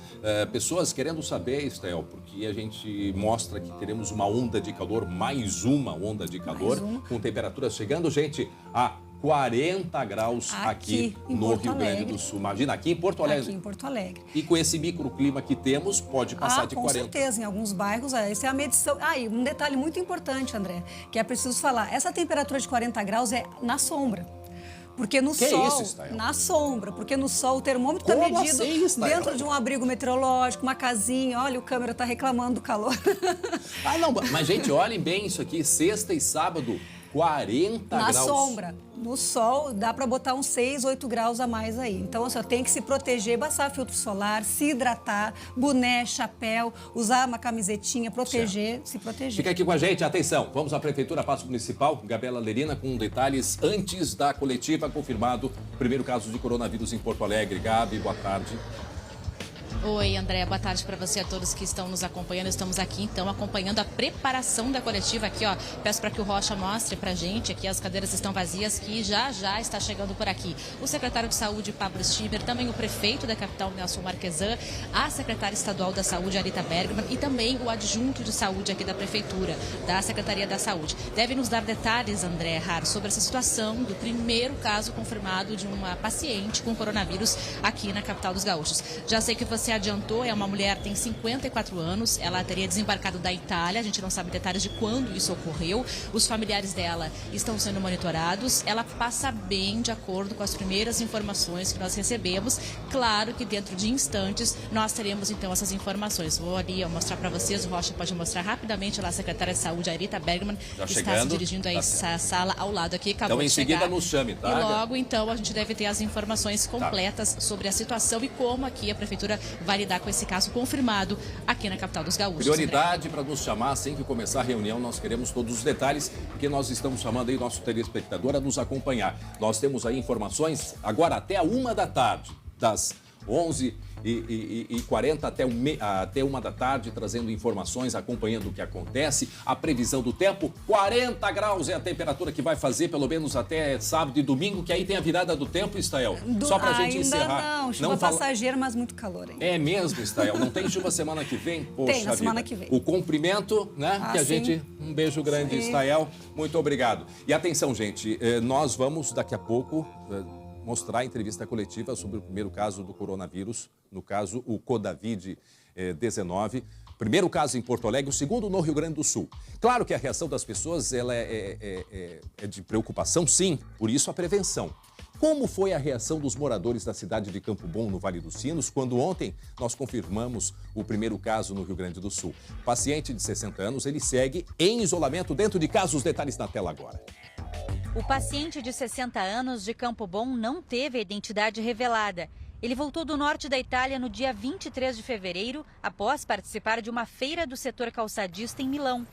pessoas querendo saber, Stael, porque a gente mostra que teremos uma onda de calor, mais uma onda de calor, com temperaturas chegando, gente, a 40 graus aqui no Rio Grande do Sul. Imagina, aqui em Porto Alegre. Aqui em Porto Alegre. E com esse microclima que temos, pode passar de 40. Com certeza, em alguns bairros, essa é a medição. E um detalhe muito importante, André, que é preciso falar. Essa temperatura de 40 graus é na sombra. Porque no sol, na sombra, porque no sol o termômetro está medido dentro de um abrigo meteorológico, uma casinha. Olha, o câmera está reclamando do calor. Não, mas gente, olhem bem isso aqui, sexta e sábado, 40 graus. Na sombra. No sol, dá para botar uns 6, 8 graus a mais aí. Então, assim, tem que se proteger, passar filtro solar, se hidratar, boné, chapéu, usar uma camisetinha, se proteger. Fica aqui com a gente, atenção. Vamos à Prefeitura, Paço Municipal, Gabriela Lerina, com detalhes antes da coletiva, confirmado o primeiro caso de coronavírus em Porto Alegre. Gabi, boa tarde. Oi, André, boa tarde para você e a todos que estão nos acompanhando. Estamos aqui, então, acompanhando a preparação da coletiva aqui, ó. Peço para que o Rocha mostre pra gente, aqui as cadeiras estão vazias, que já está chegando por aqui. O secretário de Saúde, Pablo Schimmer, também o prefeito da capital, Nelson Marquesan, a secretária estadual da Saúde, Arita Bergman, e também o adjunto de saúde aqui da Prefeitura, da Secretaria da Saúde. Deve nos dar detalhes, André Raro, sobre essa situação do primeiro caso confirmado de uma paciente com coronavírus aqui na capital dos gaúchos. Já sei que você adiantou, é uma mulher, tem 54 anos, ela teria desembarcado da Itália, a gente não sabe detalhes de quando isso ocorreu, os familiares dela estão sendo monitorados, ela passa bem de acordo com as primeiras informações que nós recebemos, claro que dentro de instantes nós teremos então essas informações. Vou ali mostrar para vocês, o Rocha pode mostrar rapidamente lá a secretária de Saúde, Arita Bergman, que está se dirigindo a essa sala ao lado aqui, acabou então, de chegar. Em seguida nos chame, tá? E logo então a gente deve ter as informações completas sobre a situação e como aqui a Prefeitura vai lidar com esse caso confirmado aqui na capital dos gaúchos. Prioridade para nos chamar assim que começar a reunião, nós queremos todos os detalhes, porque nós estamos chamando aí nosso telespectador a nos acompanhar. Nós temos aí informações agora até a 1 da tarde, das 11h40 até 1 da tarde, trazendo informações, acompanhando o que acontece. A previsão do tempo, 40 graus é a temperatura que vai fazer, pelo menos até sábado e domingo, que aí tem a virada do tempo, Stael. Só pra gente encerrar. Não, chuva passageira, mas muito calor, hein? É mesmo, Stael. Não tem chuva semana que vem? Poxa, tem, na semana que vem. O cumprimento, né? Que a gente... Um beijo grande, Stael. Muito obrigado. E atenção, gente, nós vamos daqui a pouco... mostrar a entrevista coletiva sobre o primeiro caso do coronavírus, no caso o Codavid-19. Primeiro caso em Porto Alegre, o segundo no Rio Grande do Sul. Claro que a reação das pessoas ela é de preocupação, sim, por isso a prevenção. Como foi a reação dos moradores da cidade de Campo Bom, no Vale dos Sinos, quando ontem nós confirmamos o primeiro caso no Rio Grande do Sul? Paciente de 60 anos, ele segue em isolamento dentro de casa. Os detalhes na tela agora. O paciente de 60 anos de Campo Bom não teve a identidade revelada. Ele voltou do norte da Itália no dia 23 de fevereiro, após participar de uma feira do setor calçadista em Milão.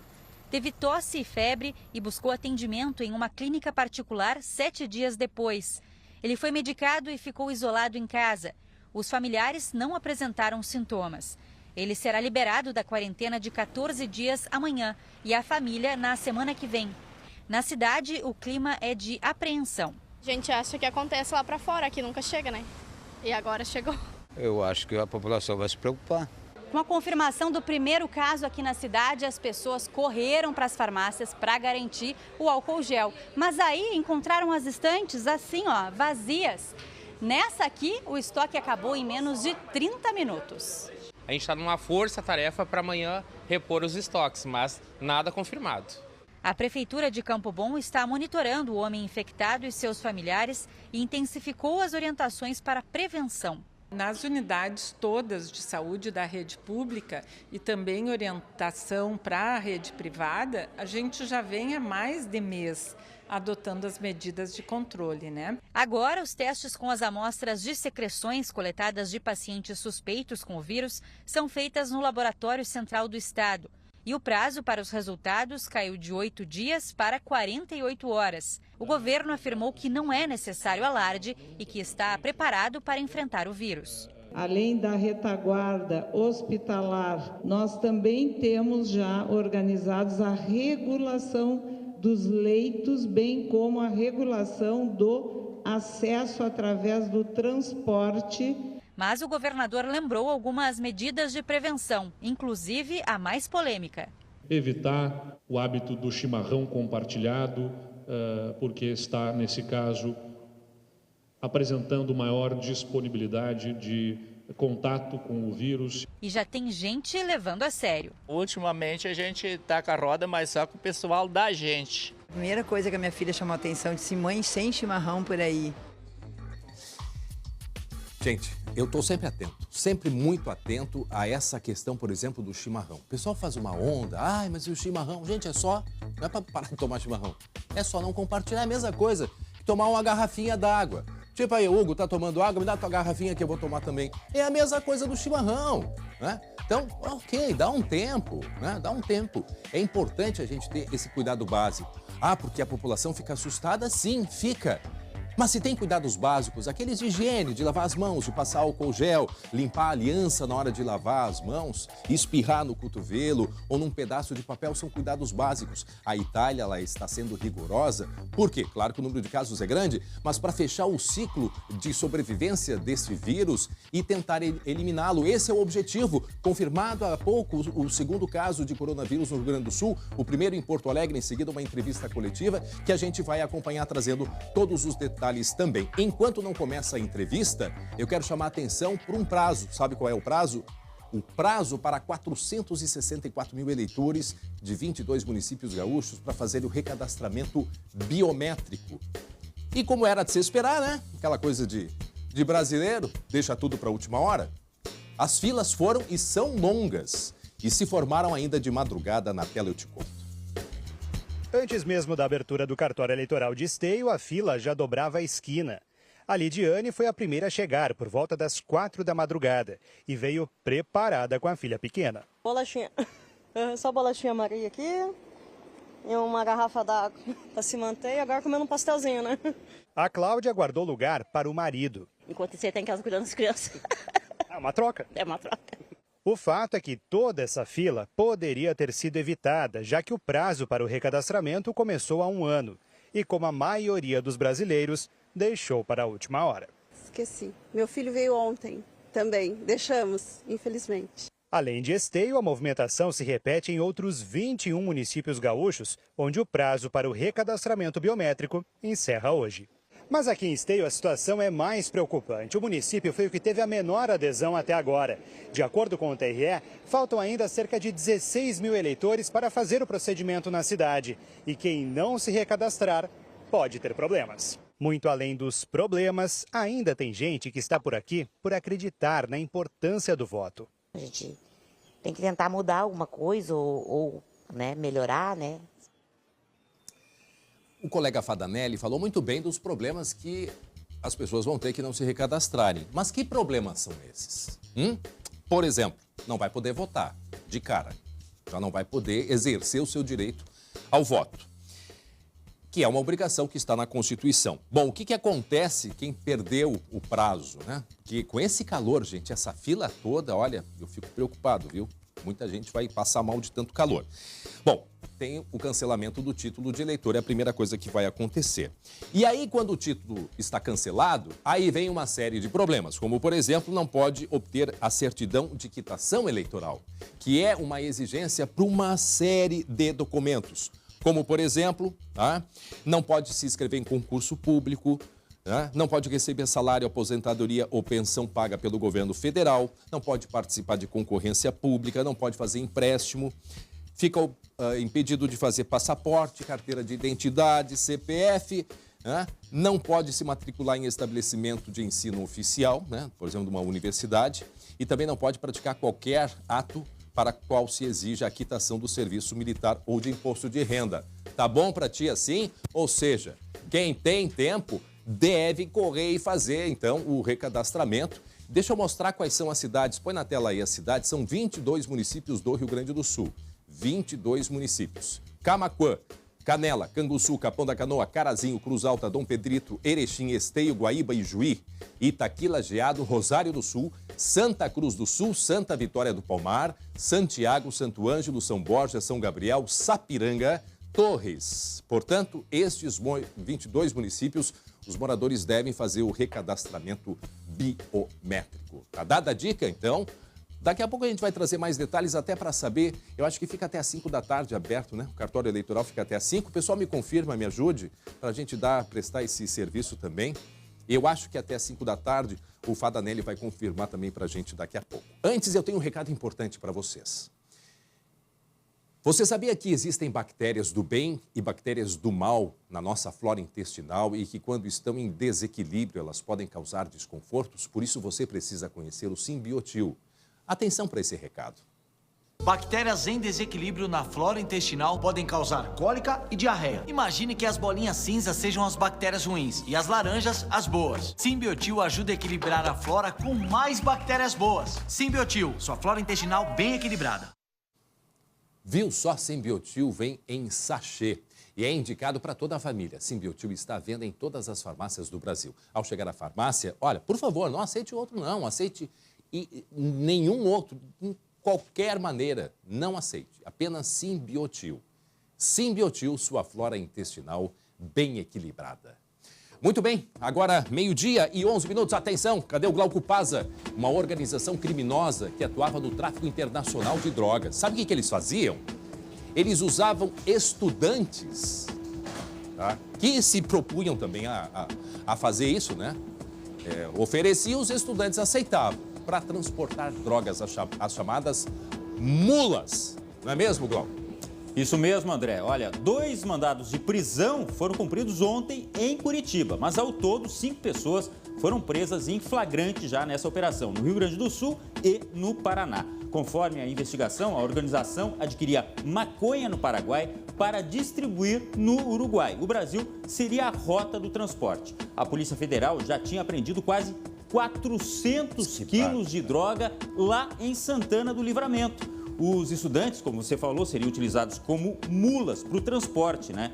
Teve tosse e febre e buscou atendimento em uma clínica particular 7 dias depois. Ele foi medicado e ficou isolado em casa. Os familiares não apresentaram sintomas. Ele será liberado da quarentena de 14 dias amanhã e a família na semana que vem. Na cidade, o clima é de apreensão. A gente acha que acontece lá para fora, aqui nunca chega, né? E agora chegou. Eu acho que a população vai se preocupar. Com a confirmação do primeiro caso aqui na cidade, as pessoas correram para as farmácias para garantir o álcool gel. Mas aí encontraram as estantes assim, ó, vazias. Nessa aqui, o estoque acabou em menos de 30 minutos. A gente está numa força-tarefa para amanhã repor os estoques, mas nada confirmado. A Prefeitura de Campo Bom está monitorando o homem infectado e seus familiares e intensificou as orientações para prevenção. Nas unidades todas de saúde da rede pública e também orientação para a rede privada, a gente já vem há mais de mês adotando as medidas de controle, né? Agora, os testes com as amostras de secreções coletadas de pacientes suspeitos com o vírus são feitas no Laboratório Central do Estado. E o prazo para os resultados caiu de 8 dias para 48 horas. O governo afirmou que não é necessário alarde e que está preparado para enfrentar o vírus. Além da retaguarda hospitalar, nós também temos já organizados a regulação dos leitos, bem como a regulação do acesso através do transporte. Mas o governador lembrou algumas medidas de prevenção, inclusive a mais polêmica. Evitar o hábito do chimarrão compartilhado, porque está, nesse caso, apresentando maior disponibilidade de contato com o vírus. E já tem gente levando a sério. Ultimamente a gente está com a roda, mas só com o pessoal da gente. A primeira coisa que a minha filha chamou a atenção, disse: mãe, sem chimarrão por aí. Gente, eu estou sempre atento, sempre muito atento a essa questão, por exemplo, do chimarrão. O pessoal faz uma onda, ai, mas e o chimarrão? Gente, não é para parar de tomar chimarrão, é só não compartilhar. É a mesma coisa que tomar uma garrafinha d'água. Tipo aí, Hugo, tá tomando água, me dá tua garrafinha que eu vou tomar também. É a mesma coisa do chimarrão, né? Então, ok, dá um tempo, né? Dá um tempo. É importante a gente ter esse cuidado básico. Ah, porque a população fica assustada? Sim, fica. Mas se tem cuidados básicos, aqueles de higiene, de lavar as mãos, de passar álcool gel, limpar a aliança na hora de lavar as mãos, espirrar no cotovelo ou num pedaço de papel, são cuidados básicos. A Itália ela está sendo rigorosa. Por quê? Claro que o número de casos é grande, mas para fechar o ciclo de sobrevivência desse vírus e tentar eliminá-lo. Esse é o objetivo. Confirmado há pouco o segundo caso de coronavírus no Rio Grande do Sul, o primeiro em Porto Alegre, em seguida uma entrevista coletiva que a gente vai acompanhar trazendo todos os detalhes também. Enquanto não começa a entrevista, eu quero chamar a atenção por um prazo. Sabe qual é o prazo? O prazo para 464 mil eleitores de 22 municípios gaúchos para fazer o recadastramento biométrico. E como era de se esperar, né? Aquela coisa de brasileiro, deixa tudo para a última hora. As filas foram e são longas e se formaram ainda de madrugada. Na tela eu te conto. Antes mesmo da abertura do cartório eleitoral de Esteio, a fila já dobrava a esquina. A Lidiane foi a primeira a chegar por volta das 4 da madrugada e veio preparada com a filha pequena. Bolachinha, só bolachinha Maria aqui e uma garrafa d'água para se manter e agora comendo um pastelzinho, né? A Cláudia guardou lugar para o marido. Enquanto você está em casa cuidando das crianças. É uma troca. É uma troca. O fato é que toda essa fila poderia ter sido evitada, já que o prazo para o recadastramento começou há um ano. E como a maioria dos brasileiros, deixou para a última hora. Esqueci. Meu filho veio ontem também. Deixamos, infelizmente. Além de Esteio, a movimentação se repete em outros 21 municípios gaúchos, onde o prazo para o recadastramento biométrico encerra hoje. Mas aqui em Esteio a situação é mais preocupante. O município foi o que teve a menor adesão até agora. De acordo com o TRE, faltam ainda cerca de 16 mil eleitores para fazer o procedimento na cidade. E quem não se recadastrar pode ter problemas. Muito além dos problemas, ainda tem gente que está por aqui por acreditar na importância do voto. A gente tem que tentar mudar alguma coisa ou melhorar, né? O colega Fadanelli falou muito bem dos problemas que as pessoas vão ter que não se recadastrarem. Mas que problemas são esses? Por exemplo, não vai poder votar de cara. Já não vai poder exercer o seu direito ao voto. que é uma obrigação que está na Constituição. Bom, o que acontece quem perdeu o prazo, né? Que com esse calor, gente, essa fila toda, olha, eu fico preocupado, viu? Muita gente vai passar mal de tanto calor. Bom, tem o cancelamento do título de eleitor, é a primeira coisa que vai acontecer. E aí, quando o título está cancelado, aí vem uma série de problemas, como, por exemplo, não pode obter a certidão de quitação eleitoral, que é uma exigência para uma série de documentos. Como, por exemplo, não pode se inscrever em concurso público, não pode receber salário, aposentadoria ou pensão paga pelo governo federal, não pode participar de concorrência pública, não pode fazer empréstimo, fica impedido de fazer passaporte, carteira de identidade, CPF, não pode se matricular em estabelecimento de ensino oficial, por exemplo, de uma universidade, e também não pode praticar qualquer ato para qual se exige a quitação do serviço militar ou de imposto de renda. Tá bom para ti assim? Ou seja, quem tem tempo deve correr e fazer, então, o recadastramento. Deixa eu mostrar quais são as cidades. Põe na tela aí as cidades. São 22 municípios do Rio Grande do Sul. 22 municípios. Camaquã, Canela, Canguçu, Capão da Canoa, Carazinho, Cruz Alta, Dom Pedrito, Erechim, Esteio, Guaíba e Juí, Itaqui, Lajeado, Rosário do Sul, Santa Cruz do Sul, Santa Vitória do Palmar, Santiago, Santo Ângelo, São Borja, São Gabriel, Sapiranga, Torres. Portanto, estes 22 municípios, os moradores devem fazer o recadastramento biométrico. Tá dada a dica, então? Daqui a pouco a gente vai trazer mais detalhes até para saber. Eu acho que fica até às 5 da tarde aberto, né? O cartório eleitoral fica até às 5. O pessoal me confirma, me ajude, para a gente prestar esse serviço também. Eu acho que até às 5 da tarde o Fadanelli vai confirmar também para a gente daqui a pouco. Antes, eu tenho um recado importante para vocês. Você sabia que existem bactérias do bem e bactérias do mal na nossa flora intestinal e que, quando estão em desequilíbrio, elas podem causar desconfortos? Por isso, você precisa conhecer o Simbiotil. Atenção para esse recado. Bactérias em desequilíbrio na flora intestinal podem causar cólica e diarreia. Imagine que as bolinhas cinzas sejam as bactérias ruins e as laranjas as boas. Simbiotil ajuda a equilibrar a flora com mais bactérias boas. Simbiotil, sua flora intestinal bem equilibrada. Viu só? Simbiotil vem em sachê e é indicado para toda a família. Simbiotil está à venda em todas as farmácias do Brasil. Ao chegar à farmácia, olha, por favor, não aceite outro não, aceite nenhum outro, de qualquer maneira, não aceite. Apenas Simbiotil. Simbiotil, sua flora intestinal bem equilibrada. Muito bem, agora 12:11. Atenção, cadê o Glauco Paza? Uma organização criminosa que atuava no tráfico internacional de drogas. Sabe o que eles faziam? Eles usavam estudantes, que se propunham também a fazer isso, né? Ofereciam, os estudantes aceitavam para transportar drogas, as chamadas mulas. Não é mesmo, Glauco? Isso mesmo, André. Olha, 2 mandados de prisão foram cumpridos ontem em Curitiba, mas ao todo 5 pessoas foram presas em flagrante já nessa operação, no Rio Grande do Sul e no Paraná. Conforme a investigação, a organização adquiria maconha no Paraguai para distribuir no Uruguai. O Brasil seria a rota do transporte. A Polícia Federal já tinha apreendido quase 400 quilos de droga lá em Santana do Livramento. Os estudantes, como você falou, seriam utilizados como mulas para o transporte, né?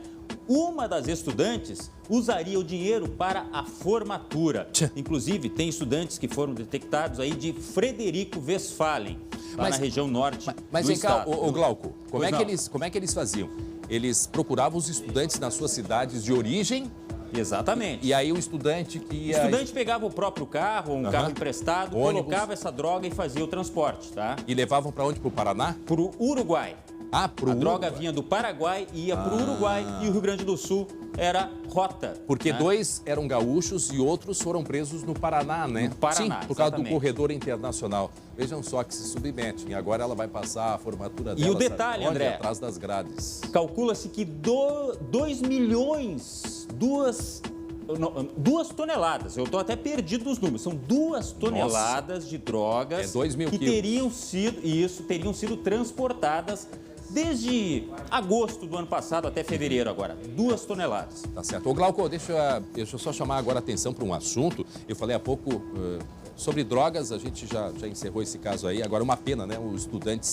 Uma das estudantes usaria o dinheiro para a formatura. Inclusive, tem estudantes que foram detectados aí de Frederico Westphalen, lá na região norte mas do vem cá, estado. ô Glauco, como é que eles faziam? Eles procuravam os estudantes nas suas cidades de origem? Exatamente. E aí o estudante que ia... O estudante pegava o próprio carro, um carro emprestado, colocava essa droga e fazia o transporte, tá? E levavam para onde? Para o Paraná? Para o Uruguai. Para o Uruguai. A droga vinha do Paraguai e ia para o Uruguai e o Rio Grande do Sul era rota. Porque 2 eram gaúchos e outros foram presos no Paraná, né? No Paraná, sim, por causa do corredor internacional. Vejam só que se submetem. Agora ela vai passar a formatura dela. E o detalhe, André, atrás das grades. Calcula-se que 2 milhões, 2 toneladas, eu estou até perdido nos números, são 2 toneladas de drogas 2 mil que quilos. teriam sido transportadas desde agosto do ano passado até fevereiro agora. 2 toneladas. Tá certo. Ô Glauco, deixa eu só chamar agora a atenção para um assunto. Eu falei há pouco sobre drogas, a gente já encerrou esse caso aí. Agora, uma pena, né? O estudante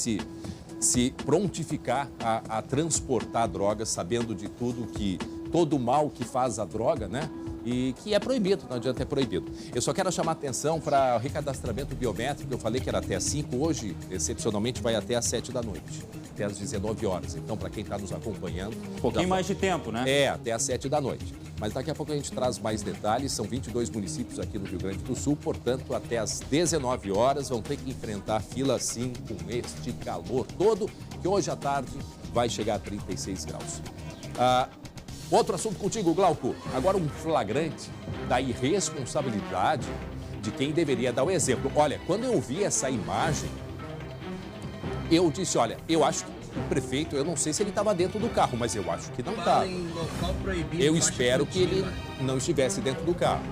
se prontificar a transportar drogas, sabendo de tudo que todo o mal que faz a droga, né? E que é proibido, não adianta, é proibido. Eu só quero chamar a atenção para o recadastramento biométrico, eu falei que era até às 5, hoje, excepcionalmente, vai até às 7 da noite, até às 19 horas. Então, para quem está nos acompanhando... Um pouquinho mais de tempo, né? É, até às 7 da noite. Mas daqui a pouco a gente traz mais detalhes, são 22 municípios aqui no Rio Grande do Sul, portanto, até às 19 horas vão ter que enfrentar fila assim, com este calor todo, que hoje à tarde vai chegar a 36 graus. Outro assunto contigo, Glauco. Agora um flagrante da irresponsabilidade de quem deveria dar o exemplo. Olha, quando eu vi essa imagem, eu disse, olha, eu acho que o prefeito, eu não sei se ele estava dentro do carro, mas eu acho que não estava. Eu espero que ele não estivesse dentro do carro.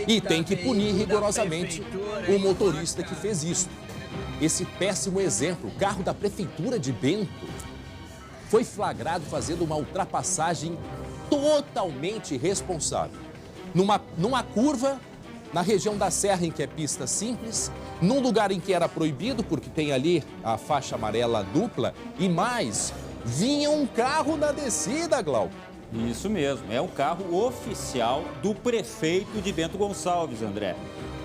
E tem que punir rigorosamente o motorista que fez isso. Esse péssimo exemplo, o carro da prefeitura de Bento foi flagrado fazendo uma ultrapassagem totalmente irresponsável. Numa curva, na região da Serra, em que é pista simples, num lugar em que era proibido, porque tem ali a faixa amarela dupla, e mais, vinha um carro na descida, Glauco. Isso mesmo, é um carro oficial do prefeito de Bento Gonçalves, André.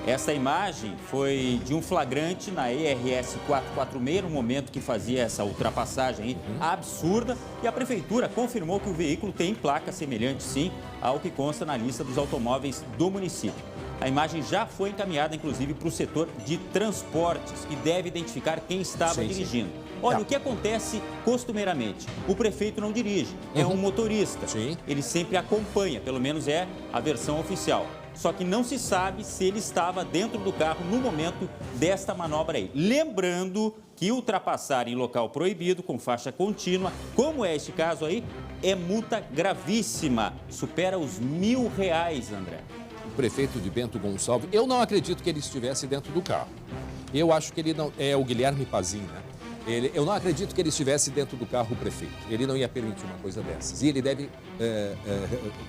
Essa imagem foi de um flagrante na ERS 446, no momento que fazia essa ultrapassagem absurda, e a prefeitura confirmou que o veículo tem placa semelhante, sim, ao que consta na lista dos automóveis do município. A imagem já foi encaminhada, inclusive, para o setor de transportes, que deve identificar quem estava dirigindo. Olha, o que acontece costumeiramente? O prefeito não dirige, é um motorista. Ele sempre acompanha, pelo menos é a versão oficial. Só que não se sabe se ele estava dentro do carro no momento desta manobra aí. Lembrando que ultrapassar em local proibido, com faixa contínua, como é este caso aí, é multa gravíssima. Supera os R$1.000, André. O prefeito de Bento Gonçalves, eu não acredito que ele estivesse dentro do carro. Eu acho que ele não... É o Guilherme Pazin, né? Eu não acredito que ele estivesse dentro do carro, o prefeito. Ele não ia permitir uma coisa dessas. E ele deve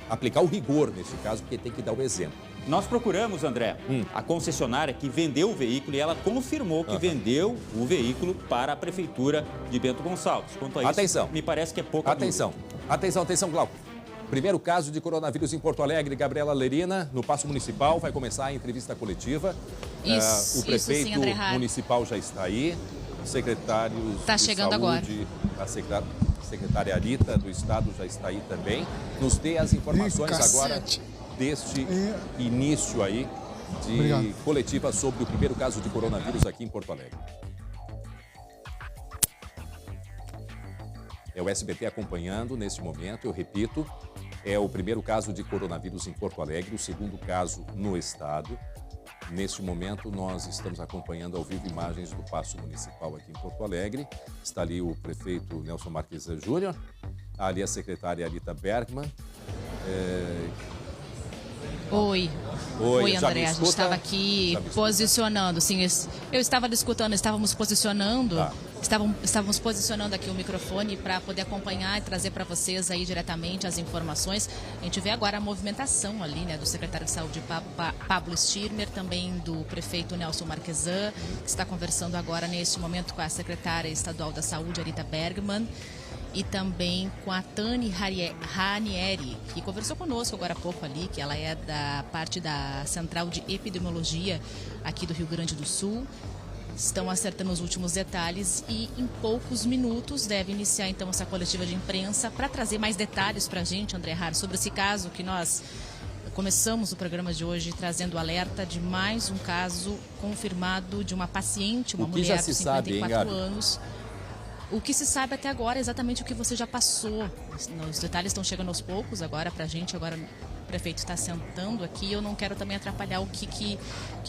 aplicar o rigor nesse caso, porque tem que dar o exemplo. Nós procuramos, André, a concessionária que vendeu o veículo e ela confirmou que vendeu o veículo para a prefeitura de Bento Gonçalves. Quanto a isso, atenção. Me parece que é pouca Atenção, atenção, Glauco. Primeiro caso de coronavírus em Porto Alegre, Gabriela Lerina, no Paço Municipal, vai começar a entrevista coletiva. Isso, o prefeito sim, municipal já está aí. Secretários de chegando saúde, agora. A secretária Arita do Estado já está aí também. Nos dê as informações agora deste início aí de coletiva sobre o primeiro caso de coronavírus aqui em Porto Alegre. É o SBT acompanhando neste momento, eu repito, é o primeiro caso de coronavírus em Porto Alegre, o segundo caso no estado. Neste momento, nós estamos acompanhando ao vivo imagens do Paço Municipal aqui em Porto Alegre. Está ali o prefeito Nelson Marques Júnior, ali a secretária Arita Bergman. Oi, André, a gente estava aqui posicionando, sim, eu estava escutando, estávamos posicionando, estávamos posicionando aqui o microfone para poder acompanhar e trazer para vocês aí diretamente as informações. A gente vê agora a movimentação ali, né, do secretário de saúde Pablo Stirmer, também do prefeito Nelson Marquesan, que está conversando agora neste momento com a secretária estadual da saúde, Arita Bergman, e também com a Tani Ranieri, que conversou conosco agora há pouco ali, que ela é da parte da Central de Epidemiologia aqui do Rio Grande do Sul. Estão acertando os últimos detalhes e em poucos minutos deve iniciar então essa coletiva de imprensa para trazer mais detalhes para a gente, André Har, sobre esse caso que nós começamos o programa de hoje trazendo alerta de mais um caso confirmado de uma paciente, uma mulher de 54 anos. O que se sabe até agora é exatamente o que você já passou. Os detalhes estão chegando aos poucos agora para a gente. Agora o prefeito está sentando aqui. Eu não quero também atrapalhar o que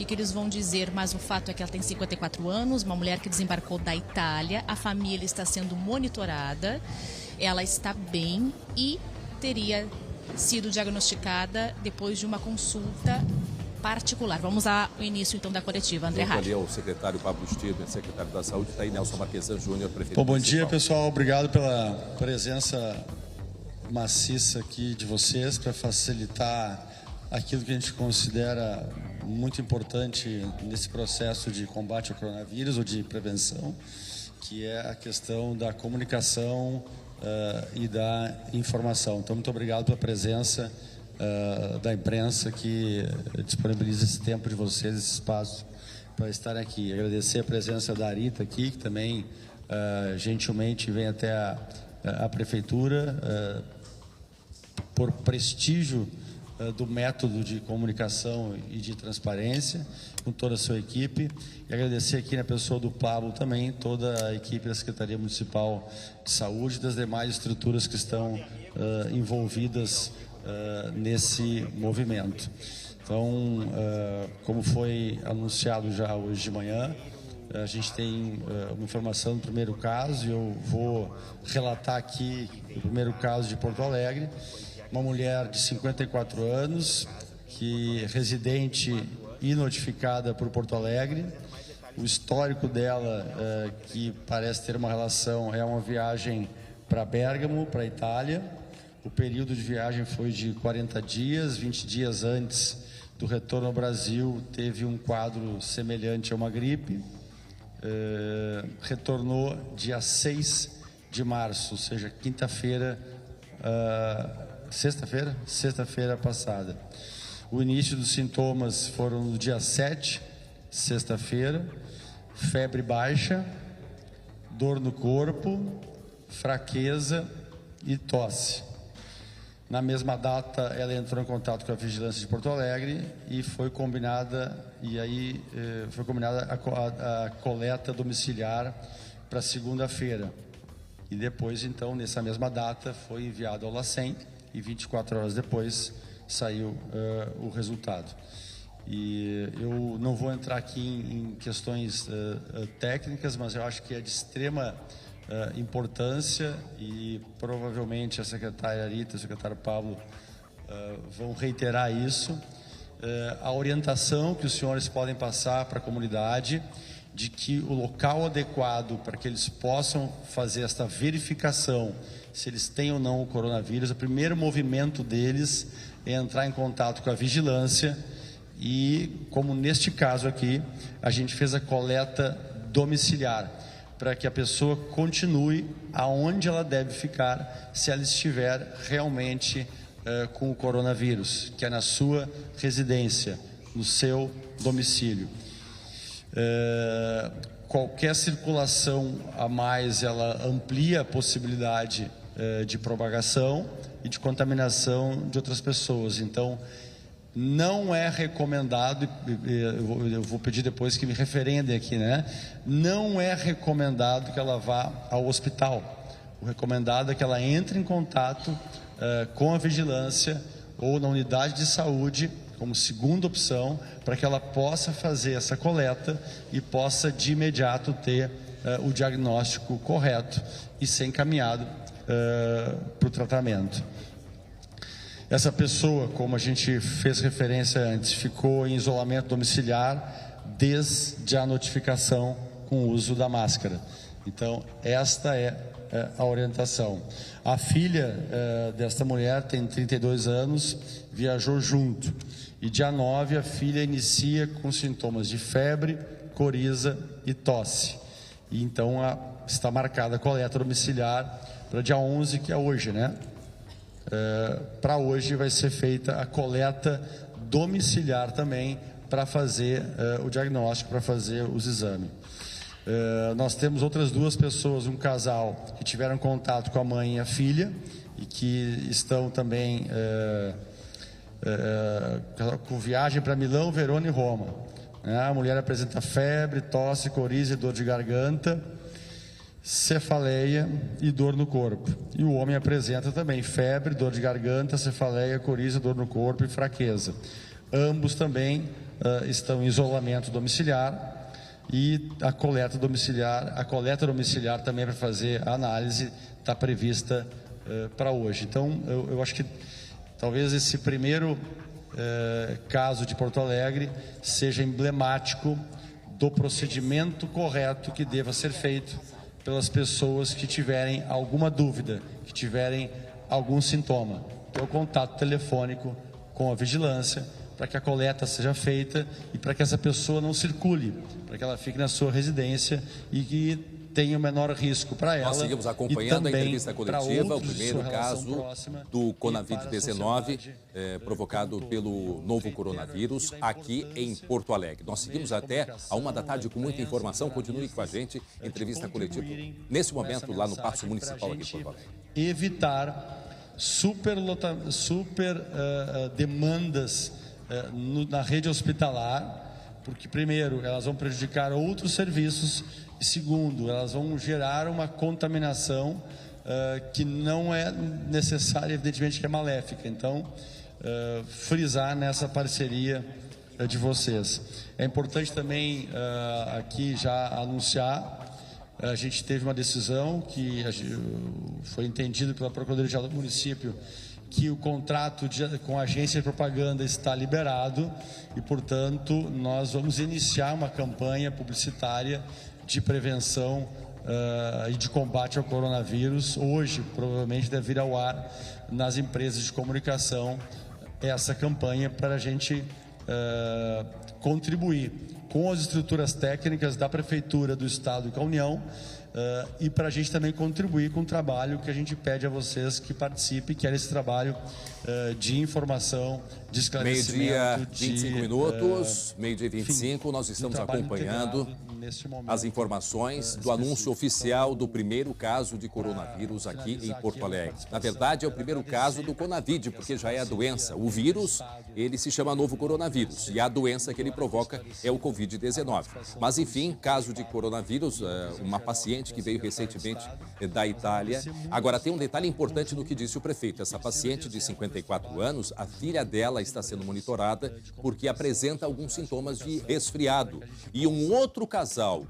eles vão dizer, mas o fato é que ela tem 54 anos, uma mulher que desembarcou da Itália. A família está sendo monitorada. Ela está bem e teria sido diagnosticada depois de uma consulta particular. Vamos ao início, então, da coletiva. André Har. Ali é o secretário Pablo Stirmer, secretário da Saúde, está aí Nelson Marquesan Júnior, prefeito. Bom dia, pessoal. Obrigado pela presença maciça aqui de vocês para facilitar aquilo que a gente considera muito importante nesse processo de combate ao coronavírus ou de prevenção, que é a questão da comunicação e da informação. Então, muito obrigado pela presença da imprensa que disponibiliza esse tempo de vocês, esse espaço para estarem aqui. Agradecer a presença da Arita aqui, que também gentilmente vem até a Prefeitura por prestígio do método de comunicação e de transparência, com toda a sua equipe. E agradecer aqui na pessoa do Pablo também, toda a equipe da Secretaria Municipal de Saúde e das demais estruturas que estão envolvidas nesse movimento. Então, como foi anunciado já hoje de manhã, a gente tem uma informação do primeiro caso, e eu vou relatar aqui o primeiro caso de Porto Alegre. Uma mulher de 54 anos, que residente e notificada por Porto Alegre. O histórico dela, que parece ter uma relação, é uma viagem para Bérgamo, para a Itália. O período de viagem foi de 40 dias, 20 dias antes do retorno ao Brasil, teve um quadro semelhante a uma gripe. Retornou dia 6 de março, ou seja, quinta-feira, sexta-feira passada. O início dos sintomas foram no dia 7, sexta-feira, febre baixa, dor no corpo, fraqueza e tosse. Na mesma data, ela entrou em contato com a Vigilância de Porto Alegre e foi combinada, a coleta domiciliar para segunda-feira. E depois, então, nessa mesma data, foi enviado ao LACEN e 24 horas depois saiu o resultado. E eu não vou entrar aqui em questões técnicas, mas eu acho que é de extrema importância, e provavelmente a secretária Arita e o secretário Pablo vão reiterar isso. A orientação que os senhores podem passar para a comunidade de que o local adequado para que eles possam fazer esta verificação se eles têm ou não o coronavírus, o primeiro movimento deles é entrar em contato com a vigilância, e como neste caso aqui, a gente fez a coleta domiciliar para que a pessoa continue aonde ela deve ficar se ela estiver realmente com o coronavírus, que é na sua residência, no seu domicílio. Qualquer circulação a mais, ela amplia a possibilidade de propagação e de contaminação de outras pessoas. Então, não é recomendado, eu vou pedir depois que me referendem aqui, né? Não é recomendado que ela vá ao hospital. O recomendado é que ela entre em contato com a vigilância ou na unidade de saúde, como segunda opção, para que ela possa fazer essa coleta e possa de imediato ter o diagnóstico correto e ser encaminhado para o tratamento. Essa pessoa, como a gente fez referência antes, ficou em isolamento domiciliar desde a notificação com o uso da máscara. Então, esta é a orientação. A filha desta mulher tem 32 anos, viajou junto. E dia 9, a filha inicia com sintomas de febre, coriza e tosse. E então está marcada a coleta domiciliar para dia 11, que é hoje, né? Para hoje vai ser feita a coleta domiciliar também para fazer o diagnóstico, para fazer os exames. Nós temos outras duas pessoas, um casal que tiveram contato com a mãe e a filha e que estão também com viagem para Milão, Verona e Roma. A mulher apresenta febre, tosse, coriza e dor de garganta, cefaleia e dor no corpo. E o homem apresenta também febre, dor de garganta, cefaleia, coriza, dor no corpo e fraqueza. Ambos também estão em isolamento domiciliar, e a coleta domiciliar também para fazer a análise está prevista para hoje. Então, eu acho que talvez esse primeiro caso de Porto Alegre seja emblemático do procedimento correto que deva ser feito pelas pessoas que tiverem alguma dúvida, que tiverem algum sintoma. Ter o contato telefônico com a vigilância para que a coleta seja feita e para que essa pessoa não circule, para que ela fique na sua residência e que tenha o menor risco para ela. Nós seguimos acompanhando a entrevista coletiva, o primeiro sua caso próxima do Covid-19 provocado pelo novo coronavírus aqui em Porto Alegre. Nós seguimos até a 1 da tarde com muita informação. Continue com a gente, entrevista coletiva nesse momento lá no Paço Municipal aqui em Porto Alegre. Evitar super demandas na rede hospitalar, porque primeiro elas vão prejudicar outros serviços e segundo, elas vão gerar uma contaminação que não é necessária, evidentemente que é maléfica. Então, frisar nessa parceria de vocês. É importante também aqui já anunciar, a gente teve uma decisão que foi entendida pela Procuradoria-Geral do Município, que o contrato com a agência de propaganda está liberado e, portanto, nós vamos iniciar uma campanha publicitária de prevenção e de combate ao coronavírus. Hoje, provavelmente, deve vir ao ar nas empresas de comunicação essa campanha para a gente contribuir com as estruturas técnicas da Prefeitura, do Estado e com a União, e para a gente também contribuir com o trabalho que a gente pede a vocês que participem, que é esse trabalho de informação, de esclarecimento. Meio-dia, 25 minutos, meio-dia 25, nós estamos acompanhando as informações do anúncio oficial do primeiro caso de coronavírus aqui em Porto Alegre. Na verdade, é o primeiro caso do Conavid, porque já é a doença. O vírus, ele se chama novo coronavírus e a doença que ele provoca é o Covid-19. Mas, enfim, caso de coronavírus, uma paciente que veio recentemente da Itália. Agora, tem um detalhe importante no que disse o prefeito. Essa paciente de 54 anos, a filha dela está sendo monitorada porque apresenta alguns sintomas de resfriado. E um outro casal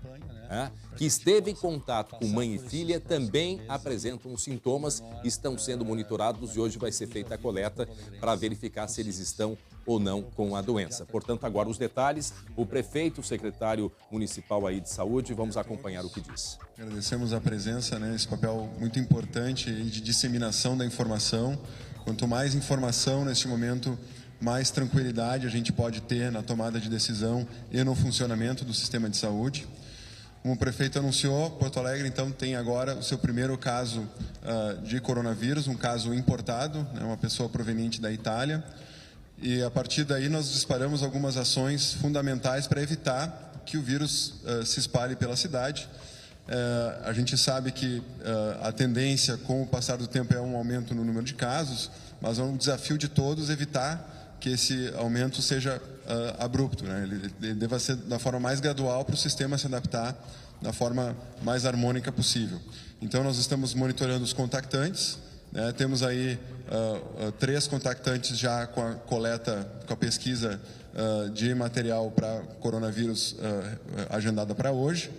que esteve em contato com mãe e filha também apresentam sintomas, estão sendo monitorados e hoje vai ser feita a coleta para verificar se eles estão ou não com a doença. Portanto, agora os detalhes, o prefeito, o secretário municipal aí de saúde, vamos acompanhar o que diz. Agradecemos a presença, esse papel muito importante de disseminação da informação. Quanto mais informação neste momento, mais tranquilidade a gente pode ter na tomada de decisão e no funcionamento do sistema de saúde. Como o prefeito anunciou, Porto Alegre, então, tem agora o seu primeiro caso de coronavírus, um caso importado, uma pessoa proveniente da Itália. E, a partir daí, nós disparamos algumas ações fundamentais para evitar que o vírus se espalhe pela cidade. A gente sabe que a tendência, com o passar do tempo, é um aumento no número de casos, mas é um desafio de todos evitar que esse aumento seja abrupto, Ele deva ser da forma mais gradual para o sistema se adaptar da forma mais harmônica possível. Então, nós estamos monitorando os contactantes, temos aí 3 contactantes já com a coleta, com a pesquisa de material para coronavírus agendada para hoje.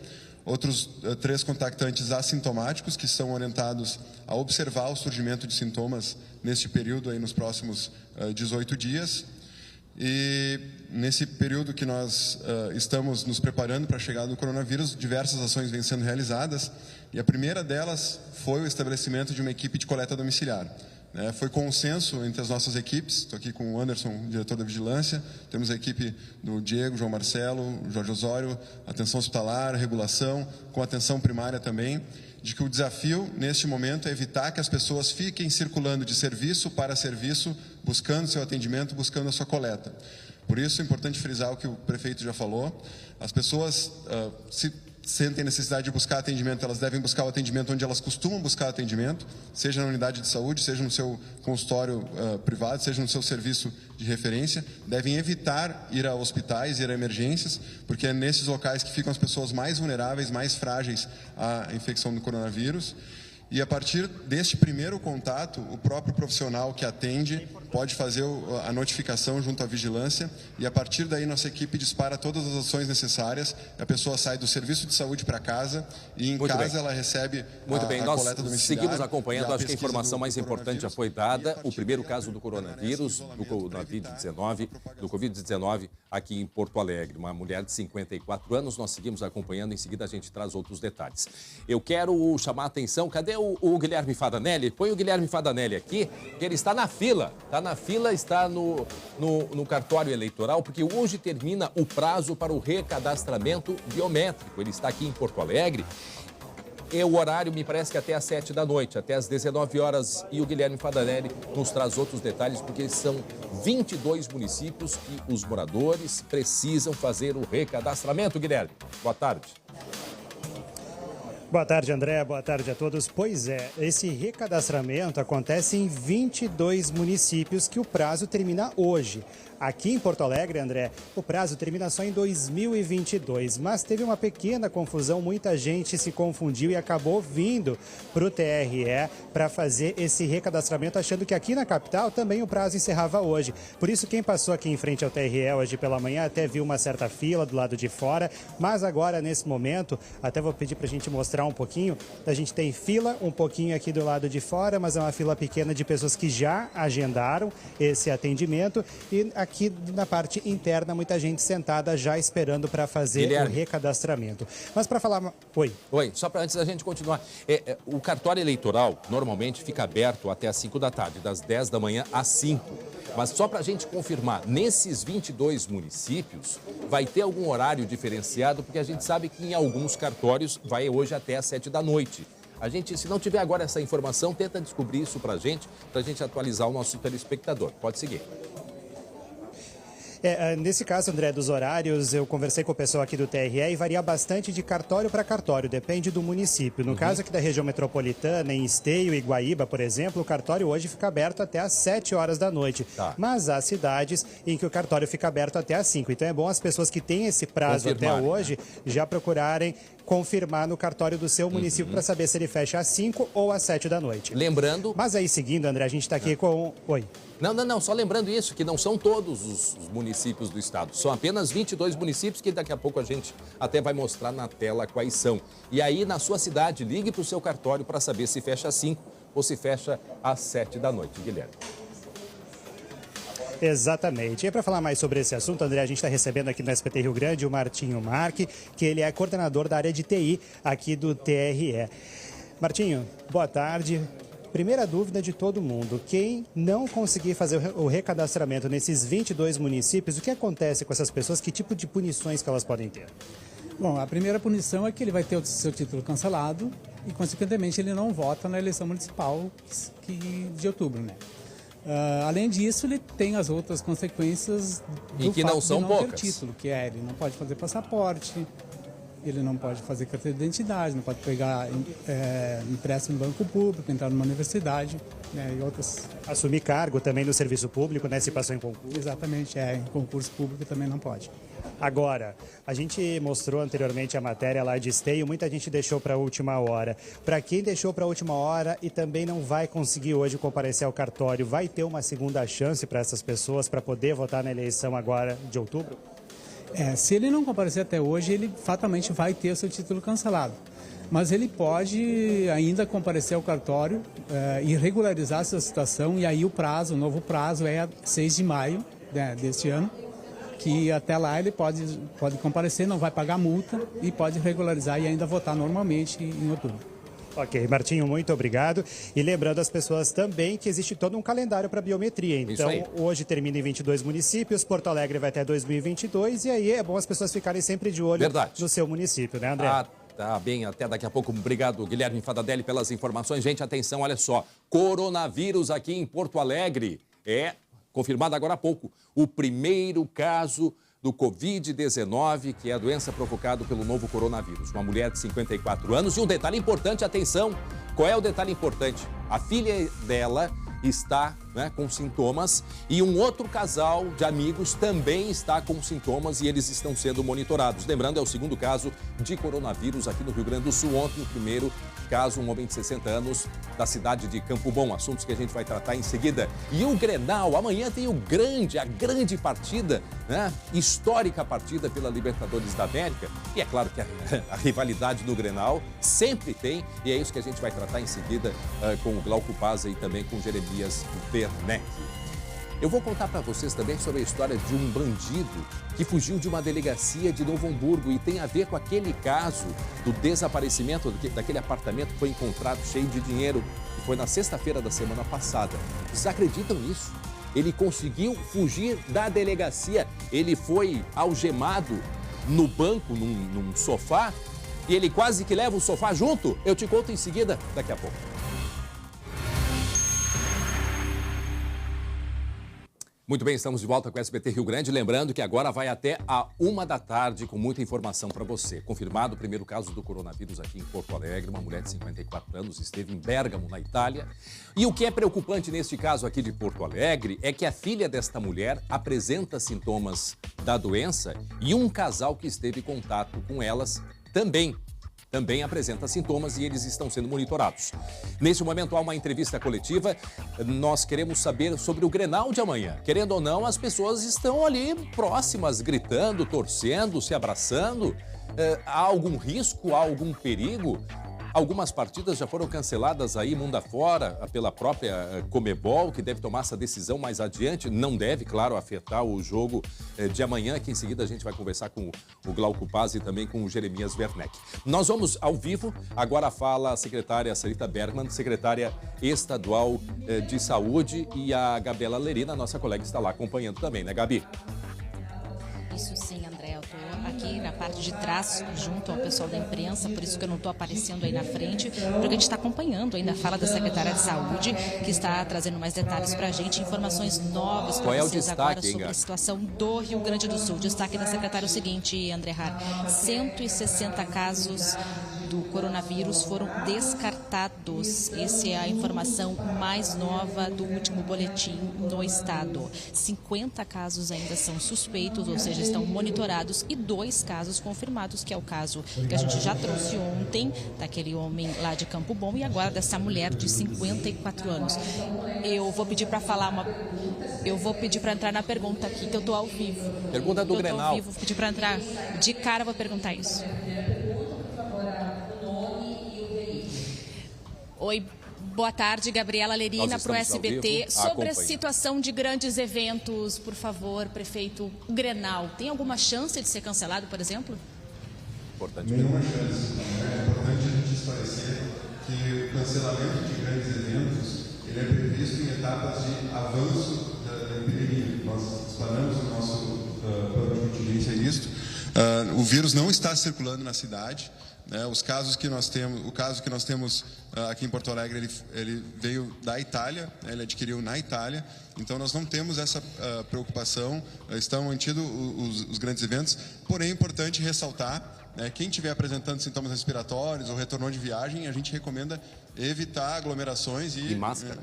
Outros 3 contactantes assintomáticos que são orientados a observar o surgimento de sintomas neste período, aí nos próximos 18 dias. E nesse período que nós estamos nos preparando para a chegada do coronavírus, diversas ações vêm sendo realizadas e a primeira delas foi o estabelecimento de uma equipe de coleta domiciliar. Foi consenso entre as nossas equipes, estou aqui com o Anderson, diretor da Vigilância, temos a equipe do Diego, João Marcelo, Jorge Osório, atenção hospitalar, regulação, com atenção primária também, de que o desafio neste momento é evitar que as pessoas fiquem circulando de serviço para serviço, buscando seu atendimento, buscando a sua coleta. Por isso é importante frisar o que o prefeito já falou, as pessoas se sentem necessidade de buscar atendimento, elas devem buscar o atendimento onde elas costumam buscar atendimento, seja na unidade de saúde, seja no seu consultório privado, seja no seu serviço de referência. Devem evitar ir a hospitais, ir a emergências, porque é nesses locais que ficam as pessoas mais vulneráveis, mais frágeis à infecção do coronavírus. E a partir deste primeiro contato, o próprio profissional que atende pode fazer a notificação junto à vigilância e a partir daí nossa equipe dispara todas as ações necessárias, a pessoa sai do serviço de saúde para casa e em casa ela recebe a coleta domiciliar. Seguimos acompanhando, acho que a informação mais importante já foi dada, o primeiro caso do coronavírus, do Covid-19 aqui em Porto Alegre, uma mulher de 54 anos, nós seguimos acompanhando, em seguida a gente traz outros detalhes. Eu quero chamar a atenção, cadê o Guilherme Fadanelli? Põe o Guilherme Fadanelli aqui, que ele está na fila, está no cartório eleitoral, porque hoje termina o prazo para o recadastramento biométrico. Ele está aqui em Porto Alegre. o horário me parece que até às 7 da noite, até às 19 horas. E o Guilherme Fadanelli nos traz outros detalhes, porque são 22 municípios que os moradores precisam fazer o recadastramento. Guilherme, boa tarde. Boa tarde, André. Boa tarde a todos. Pois é, esse recadastramento acontece em 22 municípios que o prazo termina hoje. Aqui em Porto Alegre, André, o prazo termina só em 2022, mas teve uma pequena confusão, muita gente se confundiu e acabou vindo para o TRE para fazer esse recadastramento, achando que aqui na capital também o prazo encerrava hoje. Por isso, quem passou aqui em frente ao TRE hoje pela manhã até viu uma certa fila do lado de fora, mas agora, nesse momento, até vou pedir para a gente mostrar um pouquinho, a gente tem fila um pouquinho aqui do lado de fora, mas é uma fila pequena de pessoas que já agendaram esse atendimento e aqui na parte interna, muita gente sentada já esperando para fazer Guilherme. O recadastramento. Mas para falar... Oi, só para antes da gente continuar. O cartório eleitoral normalmente fica aberto até às 5 da tarde, das 10 da manhã às 5. Mas só para a gente confirmar, nesses 22 municípios, vai ter algum horário diferenciado, porque a gente sabe que em alguns cartórios vai hoje até às 7 da noite. A gente, se não tiver agora essa informação, tenta descobrir isso para a gente atualizar o nosso telespectador. Pode seguir. Nesse caso, André, dos horários, eu conversei com o pessoal aqui do TRE e varia bastante de cartório para cartório, depende do município. No caso aqui da região metropolitana, em Esteio e Guaíba, por exemplo, o cartório hoje fica aberto até às 7 horas da noite. Tá. Mas há cidades em que o cartório fica aberto até às 5. Então é bom as pessoas que têm esse prazo até hoje já procurarem confirmar no cartório do seu município para saber se ele fecha às 5 ou às 7 da noite. Lembrando... Mas aí, seguindo, André, a gente está aqui com... Oi. Não, só lembrando isso, que não são todos os municípios do estado. São apenas 22 municípios que daqui a pouco a gente até vai mostrar na tela quais são. E aí, na sua cidade, ligue para o seu cartório para saber se fecha às 5 ou se fecha às 7 da noite. Guilherme. Exatamente. E para falar mais sobre esse assunto, André, a gente está recebendo aqui no SBT Rio Grande o Martinho Marque, que ele é coordenador da área de TI aqui do TRE. Martinho, boa tarde. Primeira dúvida de todo mundo, quem não conseguir fazer o recadastramento nesses 22 municípios, o que acontece com essas pessoas? Que tipo de punições que elas podem ter? Bom, a primeira punição é que ele vai ter o seu título cancelado e, consequentemente, ele não vota na eleição municipal de outubro, né? Além disso, ele tem as outras consequências do que fato não são de não poucas. ter título, que é ele não pode fazer passaporte, ele não pode fazer carteira de identidade, não pode pegar empréstimo no banco público, entrar numa universidade, né, e outras. Assumir cargo também no serviço público, né, se passou em concurso. Exatamente, em concurso público também não pode. Agora, a gente mostrou anteriormente a matéria lá de Esteio, muita gente deixou para a última hora. Para quem deixou para a última hora e também não vai conseguir hoje comparecer ao cartório, vai ter uma segunda chance para essas pessoas para poder votar na eleição agora de outubro? Se ele não comparecer até hoje, ele fatalmente vai ter o seu título cancelado. Mas ele pode ainda comparecer ao cartório e regularizar a sua situação, e aí o novo prazo é 6 de maio, né, deste ano, que até lá ele pode comparecer, não vai pagar multa e pode regularizar e ainda votar normalmente em outubro. Ok, Martinho, muito obrigado. E lembrando as pessoas também que existe todo um calendário para biometria. Então, hoje termina em 22 municípios, Porto Alegre vai até 2022 e aí é bom as pessoas ficarem sempre de olho no seu município, né, André? Tá bem, até daqui a pouco. Obrigado, Guilherme Fadanelli, pelas informações. Gente, atenção, olha só. Coronavírus aqui em Porto Alegre. Confirmado agora há pouco, o primeiro caso do Covid-19, que é a doença provocada pelo novo coronavírus. Uma mulher de 54 anos. E um detalhe importante, atenção, qual é o detalhe importante? A filha dela está com sintomas e um outro casal de amigos também está com sintomas e eles estão sendo monitorados. Lembrando, é o segundo caso de coronavírus aqui no Rio Grande do Sul. Ontem, o primeiro caso, um homem de 60 anos da cidade de Campo Bom. Assuntos que a gente vai tratar em seguida. E o Grenal, amanhã tem a grande partida, histórica partida pela Libertadores da América. E é claro que a rivalidade no Grenal sempre tem, e é isso que a gente vai tratar em seguida com o Glauco Pazza e também com o Jeremias Werneck. Eu vou contar para vocês também sobre a história de um bandido que fugiu de uma delegacia de Novo Hamburgo e tem a ver com aquele caso do desaparecimento daquele apartamento que foi encontrado cheio de dinheiro, que foi na sexta-feira da semana passada. Vocês acreditam nisso? Ele conseguiu fugir da delegacia, ele foi algemado no banco, num sofá, e ele quase que leva o sofá junto? Eu te conto em seguida, daqui a pouco. Muito bem, estamos de volta com o SBT Rio Grande. Lembrando que agora vai até a 1 da tarde com muita informação para você. Confirmado o primeiro caso do coronavírus aqui em Porto Alegre. Uma mulher de 54 anos esteve em Bérgamo, na Itália. E o que é preocupante neste caso aqui de Porto Alegre é que a filha desta mulher apresenta sintomas da doença e um casal que esteve em contato com elas também apresenta sintomas e eles estão sendo monitorados. Neste momento há uma entrevista coletiva. Nós queremos saber sobre o Grenal de amanhã. Querendo ou não, as pessoas estão ali próximas, gritando, torcendo, se abraçando. Há algum risco, há algum perigo? Algumas partidas já foram canceladas aí mundo afora pela própria Conmebol, que deve tomar essa decisão mais adiante. Não deve, claro, afetar o jogo de amanhã, que em seguida a gente vai conversar com o Glauco Paz e também com o Jeremias Werneck. Nós vamos ao vivo. Agora fala a secretária Sarita Bergman, secretária estadual de saúde, e a Gabriela Lerina, nossa colega, está lá acompanhando também, né, Gabi? Isso sim, André. Eu estou aqui na parte de trás, junto ao pessoal da imprensa, por isso que eu não estou aparecendo aí na frente, porque a gente está acompanhando ainda a fala da secretária de saúde, que está trazendo mais detalhes para a gente, informações novas para vocês agora sobre a situação do Rio Grande do Sul. O destaque da secretária é o seguinte, André Har: 160 casos do coronavírus foram descartados. Essa é a informação mais nova do último boletim no estado. 50 casos ainda são suspeitos, ou seja, estão monitorados, e 2 casos confirmados, que é o caso que a gente já trouxe ontem, daquele homem lá de Campo Bom, e agora dessa mulher de 54 anos. Eu vou pedir para entrar na pergunta aqui, que eu estou ao vivo. Pergunta do Grenal. Ao vivo, vou pedir para entrar de cara, vou perguntar isso. Oi, boa tarde, Gabriela Lerina para o SBT. Sobre a situação de grandes eventos, por favor, prefeito, o Grenal, tem alguma chance de ser cancelado, por exemplo? Importante. Nenhuma chance. É importante a gente esclarecer que o cancelamento de grandes eventos ele é previsto em etapas de avanço da epidemia. Nós explanamos no nosso plano de contingência isto. O vírus não está circulando na cidade. O caso que nós temos aqui em Porto Alegre, ele veio da Itália, ele adquiriu na Itália, então nós não temos essa preocupação, estão mantidos os grandes eventos, porém é importante ressaltar, quem estiver apresentando sintomas respiratórios ou retornou de viagem, a gente recomenda evitar aglomerações e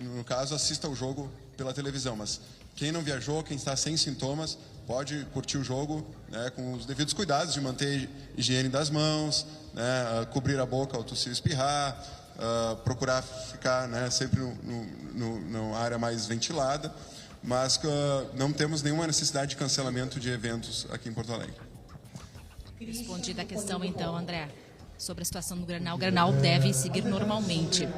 no caso, assista ao jogo pela televisão, mas quem não viajou, quem está sem sintomas, pode curtir o jogo com os devidos cuidados de manter a higiene das mãos, cobrir a boca ao tossir e espirrar, procurar ficar sempre numa área mais ventilada, mas não temos nenhuma necessidade de cancelamento de eventos aqui em Porto Alegre. Respondida a questão, então, André, sobre a situação do Grenal. O Grenal deve seguir normalmente.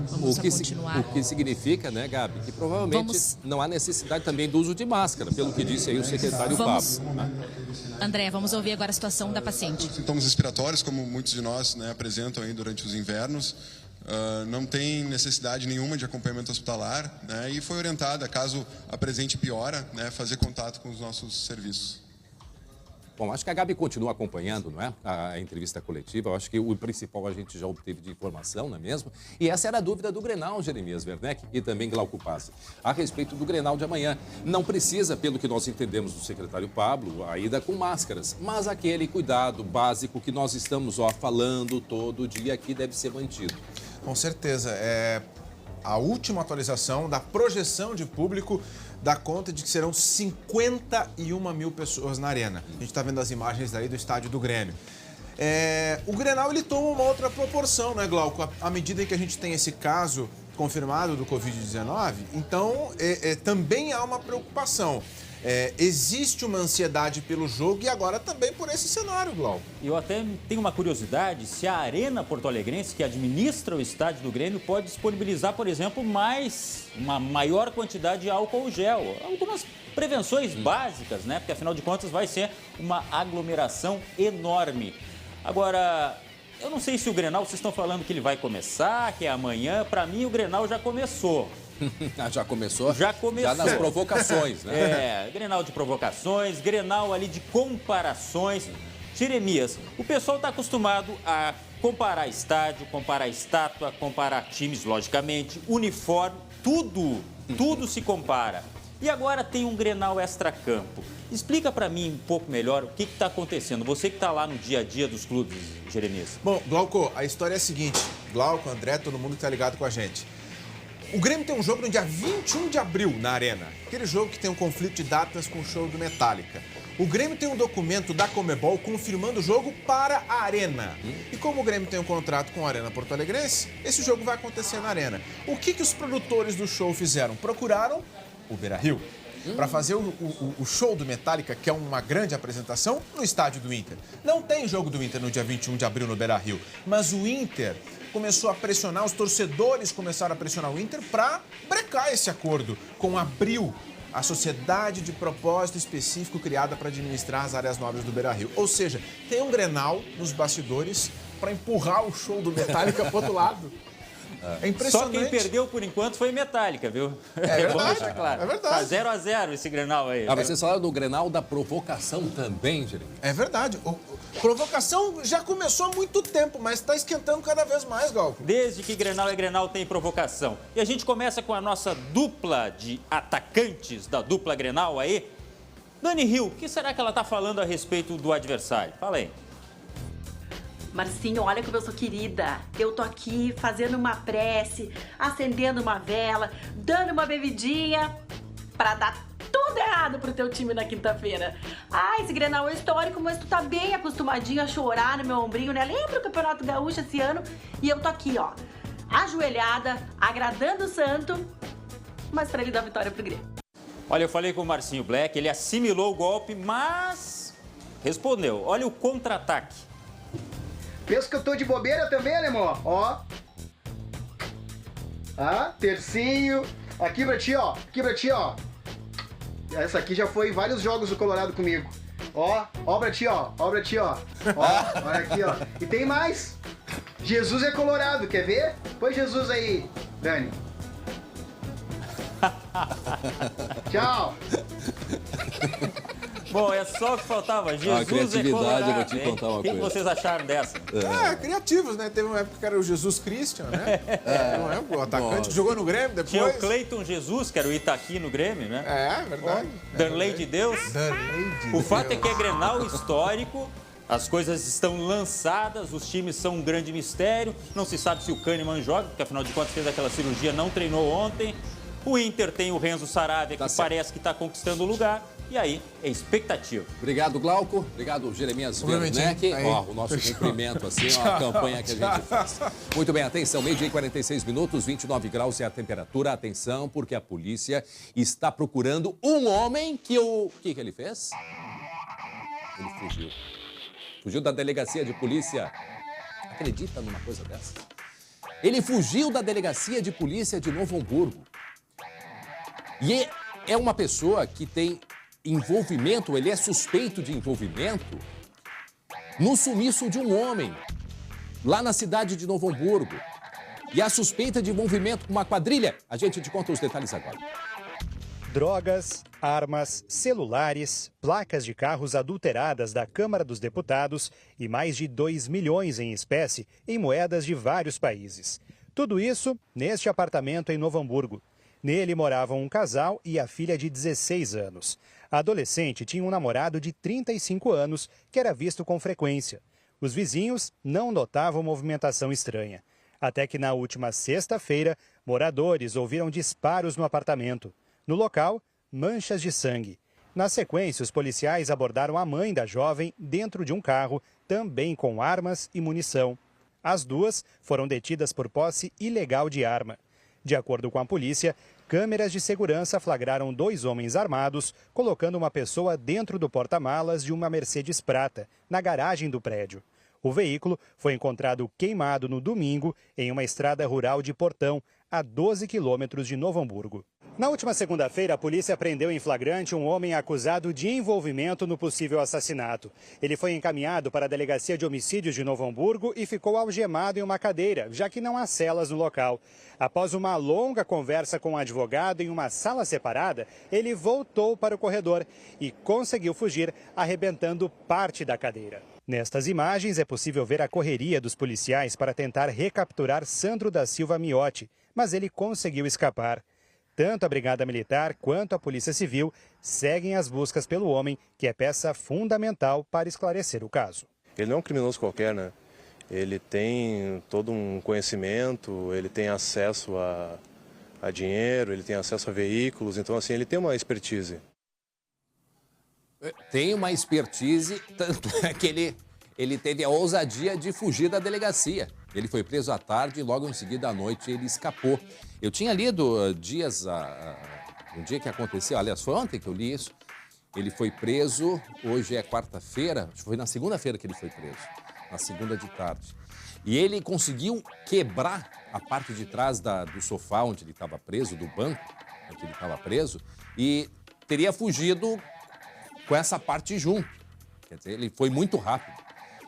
Vamos continuar. O que significa, né, Gabi, que provavelmente não há necessidade também do uso de máscara, pelo que disse aí o secretário Pablo. André, vamos ouvir agora a situação da paciente. Sintomas respiratórios, como muitos de nós apresentam aí durante os invernos, não tem necessidade nenhuma de acompanhamento hospitalar, e foi orientada, caso apresente piora, fazer contato com os nossos serviços. Bom, acho que a Gabi continua acompanhando, não é? A entrevista coletiva. Eu acho que o principal a gente já obteve de informação, não é mesmo? E essa era a dúvida do Grenal, Jeremias Werneck e também Glauco Paz, a respeito do Grenal de amanhã. Não precisa, pelo que nós entendemos do secretário Pablo, a ida com máscaras, mas aquele cuidado básico que nós estamos falando todo dia aqui deve ser mantido. Com certeza. A última atualização da projeção de público dá conta de que serão 51 mil pessoas na arena. A gente está vendo as imagens aí do estádio do Grêmio. O Grenal ele toma uma outra proporção, né, Glauco? À medida em que a gente tem esse caso confirmado do Covid-19, então também há uma preocupação. Existe uma ansiedade pelo jogo e agora também por esse cenário, Glauco. Eu até tenho uma curiosidade, se a Arena Porto Alegrense, que administra o estádio do Grêmio, pode disponibilizar, por exemplo, uma maior quantidade de álcool gel. Algumas prevenções básicas, né? Porque, afinal de contas, vai ser uma aglomeração enorme. Agora, eu não sei se o Grenal, vocês estão falando que ele vai começar, que é amanhã. Para mim, o Grenal já começou. Já começou? Já começou. Já nas provocações, né? Grenal de provocações, Grenal ali de comparações. Jeremias, o pessoal está acostumado a comparar estádio, comparar estátua, comparar times, logicamente, uniforme, tudo se compara. E agora tem um Grenal extracampo. Explica para mim um pouco melhor o que está acontecendo. Você que está lá no dia a dia dos clubes, Jeremias. Bom, Glauco, a história é a seguinte. Glauco, André, todo mundo que está ligado com a gente. O Grêmio tem um jogo no dia 21 de abril na Arena. Aquele jogo que tem um conflito de datas com o show do Metallica. O Grêmio tem um documento da Conmebol confirmando o jogo para a Arena. E como o Grêmio tem um contrato com a Arena Porto Alegrense, esse jogo vai acontecer na Arena. O que os produtores do show fizeram? Procuraram o Beira-Rio para fazer o show do Metallica, que é uma grande apresentação, no estádio do Inter. Não tem jogo do Inter no dia 21 de abril no Beira-Rio, mas o Inter começou a pressionar, os torcedores começaram a pressionar o Inter para brecar esse acordo com a Abril, a sociedade de propósito específico criada para administrar as áreas nobres do Beira-Rio. Ou seja, tem um Grenal nos bastidores para empurrar o show do Metallica para o outro lado. É impressionante. Só quem perdeu por enquanto foi Metallica, viu? É verdade, Vamos deixar claro. É verdade. Tá 0-0 esse Grenal aí. Ah, vocês falaram do Grenal da provocação também, Jeremias. É verdade. Provocação já começou há muito tempo, mas está esquentando cada vez mais, Galco. Desde que Grenal é Grenal tem provocação. E a gente começa com a nossa dupla de atacantes da dupla Grenal aí. Dani Hill, o que será que ela está falando a respeito do adversário? Fala aí. Marcinho, olha como eu sou querida. Eu tô aqui fazendo uma prece, acendendo uma vela, dando uma bebidinha pra dar tudo errado pro teu time na quinta-feira. Ah, esse Grenal é histórico, mas tu tá bem acostumadinho a chorar no meu ombrinho, né? Lembra o Campeonato Gaúcho esse ano? E eu tô aqui, ó, ajoelhada, agradando o santo, mas pra ele dar vitória pro Grêmio. Olha, eu falei com o Marcinho Black, ele assimilou o golpe, mas respondeu. Olha o contra-ataque. Pensa que eu tô de bobeira também, alemão? Ó. Ah, tercinho. Aqui pra ti, ó. Aqui pra ti, ó. Essa aqui já foi vários jogos do Colorado comigo. Ó, ó pra ti, ó. Ó pra ti, ó. Ó, olha aqui, ó. E tem mais. Jesus é colorado, quer ver? Põe Jesus aí, Dani. Tchau. Bom, é só o que faltava. Jesus criatividade, é colorado, eu vou te contar uma coisa. O que vocês acharam dessa? Criativos, né? Teve uma época que era o Jesus Christian, né? O atacante que jogou no Grêmio depois. Tinha o Cleiton Jesus, que era o Itaqui no Grêmio, né? É, verdade. Danley de Deus. O fato é que é Grenal histórico. As coisas estão lançadas, os times são um grande mistério. Não se sabe se o Kahneman joga, porque afinal de contas fez aquela cirurgia, não treinou ontem. O Inter tem o Renzo Saravia, que parece que está conquistando o lugar. E aí, é expectativa. Obrigado, Glauco. Obrigado, Jeremias Werneck. Ó, o nosso cumprimento, assim, ó, a campanha que a gente faz. Muito bem, atenção, 12h e 46 minutos, 29 graus é a temperatura. Atenção, porque a polícia está procurando um homem que o que ele fez? Ele fugiu. Fugiu da delegacia de polícia. Acredita numa coisa dessa? Ele fugiu da delegacia de polícia de Novo Hamburgo. E é uma pessoa que tem envolvimento, ele é suspeito de envolvimento no sumiço de um homem lá na cidade de Novo Hamburgo. E a suspeita de envolvimento com uma quadrilha. A gente te conta os detalhes agora. Drogas, armas, celulares, placas de carros adulteradas da Câmara dos Deputados e mais de 2 milhões em espécie em moedas de vários países. Tudo isso neste apartamento em Novo Hamburgo. Nele moravam um casal e a filha de 16 anos. A adolescente tinha um namorado de 35 anos que era visto com frequência. Os vizinhos não notavam movimentação estranha. Até que na última sexta-feira, moradores ouviram disparos no apartamento. No local, manchas de sangue. Na sequência, os policiais abordaram a mãe da jovem dentro de um carro, também com armas e munição. As duas foram detidas por posse ilegal de arma. De acordo com a polícia, câmeras de segurança flagraram 2 homens armados colocando uma pessoa dentro do porta-malas de uma Mercedes prata, na garagem do prédio. O veículo foi encontrado queimado no domingo em uma estrada rural de Portão, a 12 quilômetros de Novo Hamburgo. Na última segunda-feira, a polícia prendeu em flagrante um homem acusado de envolvimento no possível assassinato. Ele foi encaminhado para a Delegacia de Homicídios de Novo Hamburgo e ficou algemado em uma cadeira, já que não há celas no local. Após uma longa conversa com um advogado em uma sala separada, ele voltou para o corredor e conseguiu fugir, arrebentando parte da cadeira. Nestas imagens é possível ver a correria dos policiais para tentar recapturar Sandro da Silva Miotti, mas ele conseguiu escapar. Tanto a Brigada Militar quanto a Polícia Civil seguem as buscas pelo homem, que é peça fundamental para esclarecer o caso. Ele não é um criminoso qualquer, né? Ele tem todo um conhecimento, ele tem acesso a dinheiro, ele tem acesso a veículos, então assim, ele tem uma expertise. Tem uma expertise, tanto é que ele teve a ousadia de fugir da delegacia. Ele foi preso à tarde e logo em seguida à noite ele escapou. Eu tinha lido no dia que aconteceu, aliás, foi ontem que eu li isso. Ele foi preso, hoje é quarta-feira, acho que foi na segunda-feira que ele foi preso, na segunda de tarde. E ele conseguiu quebrar a parte de trás do sofá onde ele estava preso, do banco onde ele estava preso, e teria fugido com essa parte junto. Quer dizer, ele foi muito rápido.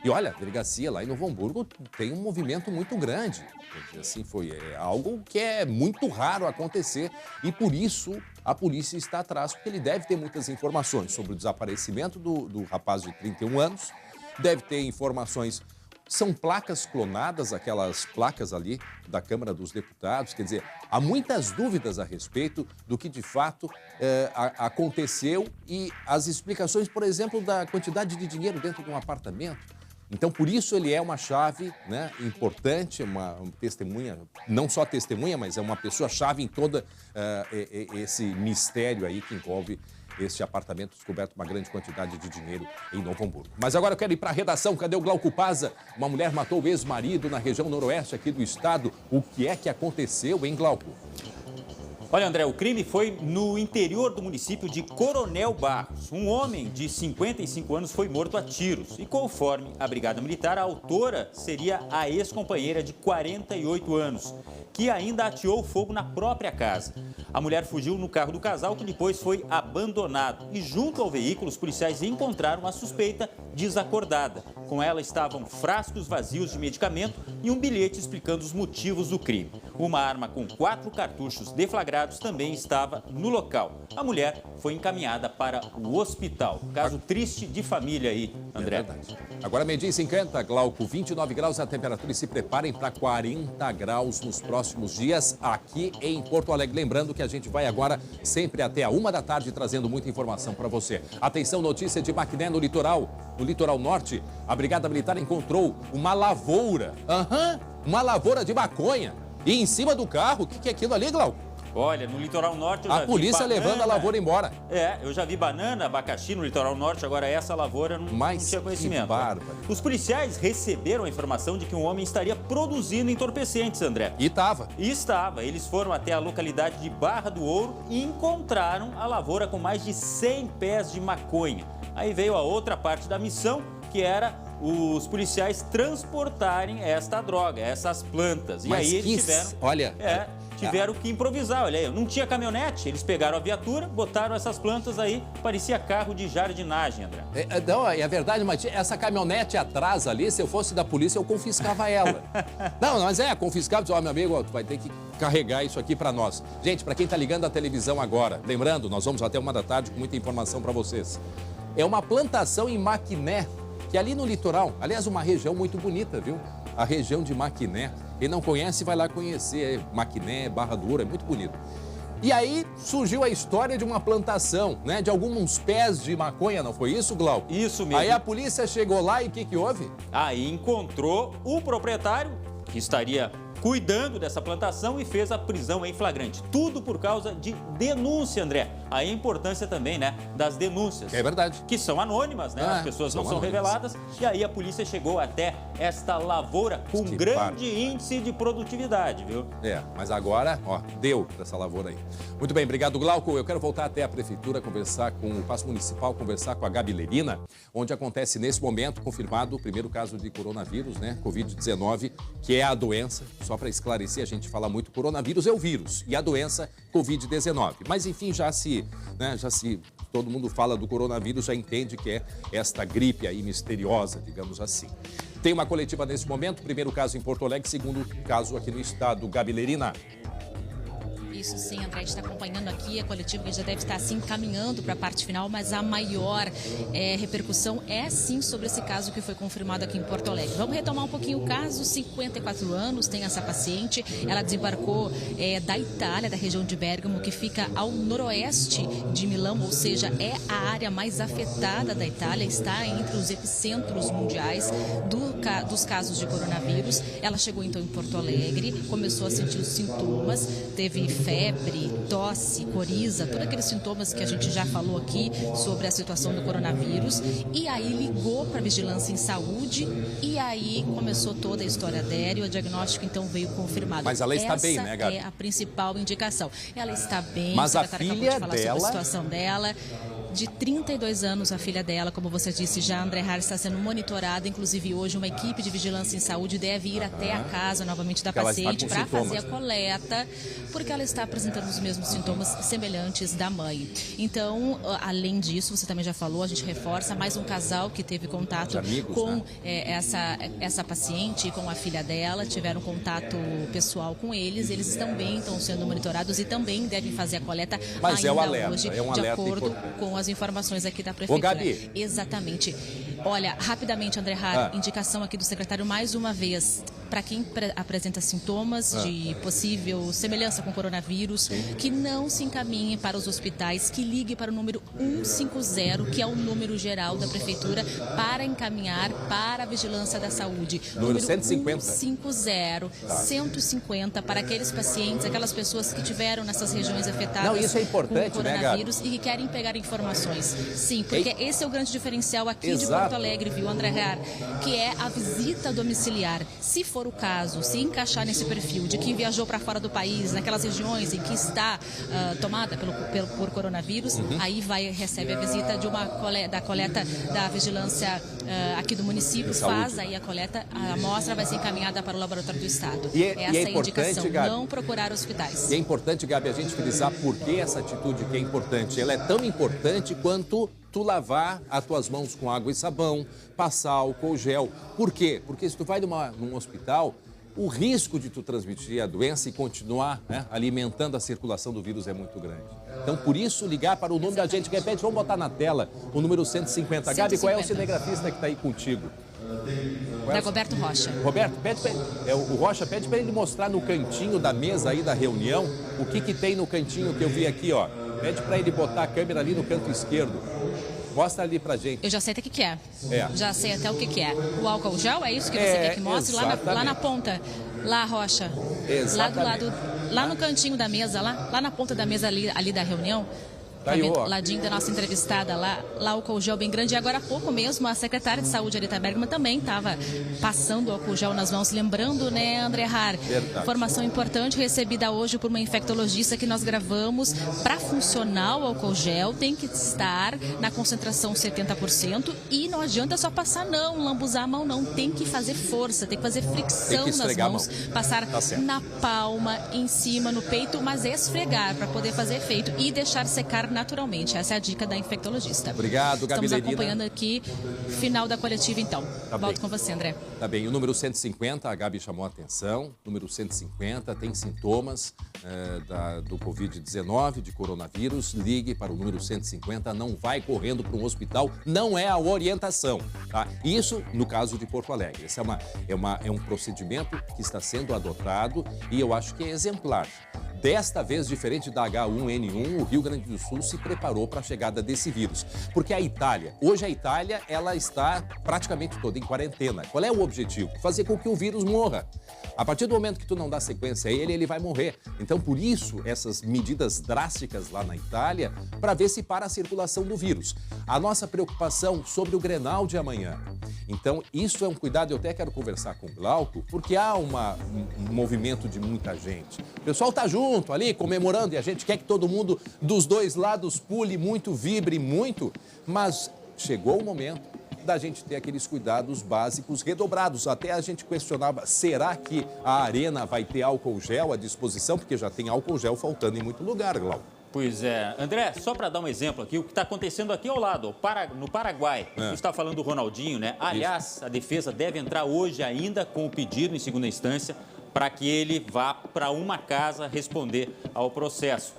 E olha, a delegacia lá em Novo Hamburgo tem um movimento muito grande. Quer dizer, assim, foi algo que é muito raro acontecer e por isso a polícia está atrás, porque ele deve ter muitas informações sobre o desaparecimento do rapaz de 31 anos, deve ter informações. São placas clonadas, aquelas placas ali da Câmara dos Deputados. Quer dizer, há muitas dúvidas a respeito do que de fato aconteceu e as explicações, por exemplo, da quantidade de dinheiro dentro de um apartamento. Então, por isso ele é uma chave, né, importante, uma testemunha, não só testemunha, mas é uma pessoa-chave em todo esse mistério aí que envolve este apartamento descoberto uma grande quantidade de dinheiro em Novo Hamburgo. Mas agora eu quero ir para a redação. Cadê o Glauco Paza? Uma mulher matou o ex-marido na região noroeste aqui do estado. O que é que aconteceu, hein, Glauco? Olha, André, o crime foi no interior do município de Coronel Barros. Um homem de 55 anos foi morto a tiros. E conforme a Brigada Militar, a autora seria a ex-companheira de 48 anos, que ainda ateou fogo na própria casa. A mulher fugiu no carro do casal, que depois foi abandonado. E junto ao veículo, os policiais encontraram a suspeita desacordada. Com ela estavam frascos vazios de medicamento e um bilhete explicando os motivos do crime. Uma arma com 4 cartuchos deflagrados também estava no local. A mulher foi encaminhada para o hospital. Caso triste de família aí, André. É verdade. Agora, meio-dia e 50, Glauco, 29 graus a temperatura e se preparem para 40 graus nos próximos dias aqui em Porto Alegre. Lembrando que a gente vai agora sempre até a 1 da tarde trazendo muita informação para você. Atenção, notícia de Maquiné no litoral norte. A Brigada Militar encontrou uma lavoura. Uma lavoura de maconha. E em cima do carro, o que é aquilo ali, Glauco? Olha, no litoral norte eu já vi a polícia banana, levando a lavoura embora. Eu já vi banana, abacaxi no litoral norte, agora essa lavoura não tinha conhecimento. Os policiais receberam a informação de que um homem estaria produzindo entorpecentes, André. E estava. Eles foram até a localidade de Barra do Ouro e encontraram a lavoura com mais de 100 pés de maconha. Aí veio a outra parte da missão, que era os policiais transportarem esta droga, essas plantas. E aí eles tiveram que improvisar. Olha aí, não tinha caminhonete, eles pegaram a viatura, botaram essas plantas aí, parecia carro de jardinagem, André. Não, é verdade, mas essa caminhonete atrás ali, se eu fosse da polícia, eu confiscava ela. Não, mas confiscava, meu amigo, tu vai ter que carregar isso aqui para nós. Gente, para quem tá ligando a televisão agora, lembrando, nós vamos até 1 da tarde com muita informação para vocês. É uma plantação em Maquiné, que é ali no litoral, aliás, uma região muito bonita, viu? A região de Maquiné. Quem não conhece, vai lá conhecer. Maquiné, Barra do Ouro, é muito bonito. E aí surgiu a história de uma plantação, né? De alguns pés de maconha, não foi isso, Glauco? Isso mesmo. Aí a polícia chegou lá e o que houve? Aí encontrou o proprietário, que estaria cuidando dessa plantação, e fez a prisão em flagrante. Tudo por causa de denúncia, André. Aí a importância também, né, das denúncias. É verdade. Que são anônimas, né? As pessoas não são reveladas. E aí a polícia chegou até esta lavoura com grande índice de produtividade, viu? Mas agora, deu dessa lavoura aí. Muito bem, obrigado, Glauco. Eu quero voltar até a prefeitura, conversar com o Paço Municipal, conversar com a Gabi Lerina, onde acontece nesse momento, confirmado o primeiro caso de coronavírus, né, Covid-19, que é a doença, só só para esclarecer, a gente fala muito, coronavírus é o vírus e a doença Covid-19. Mas, enfim, todo mundo fala do coronavírus, já entende que é esta gripe aí misteriosa, digamos assim. Tem uma coletiva nesse momento, primeiro caso em Porto Alegre, segundo caso aqui no estado. Gabi Lerina. Isso sim, André, a gente está acompanhando aqui a coletiva que já deve estar assim caminhando para a parte final, mas a maior repercussão é sim sobre esse caso que foi confirmado aqui em Porto Alegre. Vamos retomar um pouquinho o caso. 54 anos tem essa paciente, ela desembarcou da Itália, da região de Bérgamo, que fica ao noroeste de Milão, ou seja, é a área mais afetada da Itália, está entre os epicentros mundiais dos casos de coronavírus. Ela chegou então em Porto Alegre, começou a sentir os sintomas, teve febre, tosse, coriza, todos aqueles sintomas que a gente já falou aqui sobre a situação do coronavírus, e aí ligou para a Vigilância em Saúde e aí começou toda a história dela e o diagnóstico então veio confirmado. Mas ela está bem, né, Gabi? Essa é a principal indicação. Ela está bem, mas a filha filha acabou de falar sobre a situação dela. De 32 anos, a filha dela, como você disse, já André Harris está sendo monitorada. Inclusive, hoje, uma equipe de vigilância em saúde deve ir até a casa novamente da paciente para fazer a coleta, porque ela está apresentando os mesmos sintomas semelhantes da mãe. Então, além disso, você também já falou, a gente reforça, mais um casal que teve contato com essa paciente e com a filha dela, tiveram contato pessoal com eles. Eles também estão sendo monitorados e também devem fazer a coleta ainda hoje, de acordo com as informações aqui da Prefeitura. Ô, Gabi. Exatamente. Olha, rapidamente, André Har, indicação aqui do secretário mais uma vez, para quem apresenta sintomas de possível semelhança com coronavírus, que não se encaminhe para os hospitais, que ligue para o número 150, que é o número geral da Prefeitura, para encaminhar para a Vigilância da Saúde. Número 150. 150, para aqueles pacientes, aquelas pessoas que tiveram nessas regiões afetadas isso é importante, com o coronavírus, e que querem pegar informações. Sim, porque esse é o grande diferencial aqui de Porto Alegre, viu, André Har, que é a visita domiciliar. Se for o caso, se encaixar nesse perfil de quem viajou para fora do país, naquelas regiões em que está tomada por coronavírus, aí recebe a visita da coleta da vigilância aqui do município, faz aí a coleta, a amostra vai ser encaminhada para o laboratório do Estado. Essa é a indicação, Gabi, não procurar hospitais. E é importante, Gabi, a gente frisar por que essa atitude que é importante. Ela é tão importante quanto tu lavar as tuas mãos com água e sabão, passar álcool gel. Por quê? Porque se tu vai num hospital, o risco de tu transmitir a doença e continuar alimentando a circulação do vírus é muito grande. Então, por isso, ligar para o número da gente. Repete, vamos botar na tela o número 150. Gabi, qual é o cinegrafista que está aí contigo? Roberto Rocha. Roberto, o Rocha pede para ele mostrar no cantinho da mesa aí da reunião o que tem no cantinho que eu vi aqui, ó. Pede para ele botar a câmera ali no canto esquerdo. Mostra ali pra gente. Eu já sei até o que é. Já sei até o que é. O álcool gel, é isso que você quer que mostre? Lá na ponta. Lá, Rocha. Exatamente. Lá do lado, lá no cantinho da mesa, lá na ponta da mesa ali da reunião. Tá vendo? Ladinho da nossa entrevistada lá o álcool gel bem grande. E agora há pouco mesmo, a secretária de Saúde, Arita Bergman, também estava passando álcool gel nas mãos. Lembrando, né, André Har? Verdade. Informação importante recebida hoje por uma infectologista que nós gravamos. Para funcionar o álcool gel, tem que estar na concentração 70% e não adianta só passar, não, lambuzar a mão, não. Tem que fazer força, tem que fazer fricção nas mãos. Passar na palma, em cima, no peito, mas esfregar para poder fazer efeito e deixar secar naturalmente. Essa é a dica da infectologista. Obrigado, Gabi Lerina. Estamos acompanhando aqui final da coletiva, então. Volto com você, André. Tá bem. O número 150, a Gabi chamou a atenção. Número 150 tem sintomas do Covid-19, de coronavírus. Ligue para o número 150. Não vai correndo para um hospital. Não é a orientação. Tá? Isso no caso de Porto Alegre. Esse é um procedimento que está sendo adotado e eu acho que é exemplar. Desta vez, diferente da H1N1, o Rio Grande do Sul se preparou para a chegada desse vírus. Porque hoje a Itália, ela está praticamente toda em quarentena. Qual é o objetivo? Fazer com que o vírus morra. A partir do momento que tu não dá sequência a ele vai morrer. Então, por isso, essas medidas drásticas lá na Itália, para ver se para a circulação do vírus. A nossa preocupação sobre o Grenal de amanhã. Então, isso é um cuidado, eu até quero conversar com o Glauco, porque há um movimento de muita gente. O pessoal está junto ali, comemorando, e a gente quer que todo mundo dos dois lados pule muito, vibre muito, mas chegou o momento da gente ter aqueles cuidados básicos redobrados. Até a gente questionava, será que a arena vai ter álcool gel à disposição? Porque já tem álcool gel faltando em muito lugar, Glauco. Pois é. André, só para dar um exemplo aqui, o que está acontecendo aqui ao lado, no Paraguai. Você está falando do Ronaldinho, né? Aliás, a defesa deve entrar hoje ainda com o pedido em segunda instância para que ele vá para uma casa responder ao processo.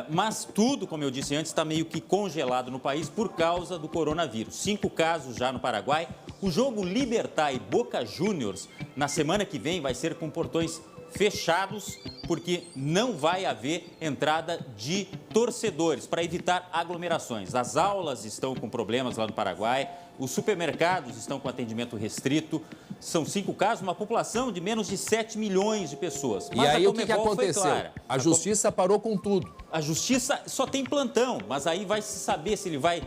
Mas tudo, como eu disse antes, está meio que congelado no país por causa do coronavírus. 5 casos já no Paraguai. O jogo Libertad e Boca Juniors, na semana que vem, vai ser com portões fechados, porque não vai haver entrada de torcedores, para evitar aglomerações. As aulas estão com problemas lá no Paraguai, os supermercados estão com atendimento restrito. São 5 casos, uma população de menos de 7 milhões de pessoas. Mas e aí o que aconteceu? A justiça parou com tudo. A justiça só tem plantão, mas aí vai se saber se ele vai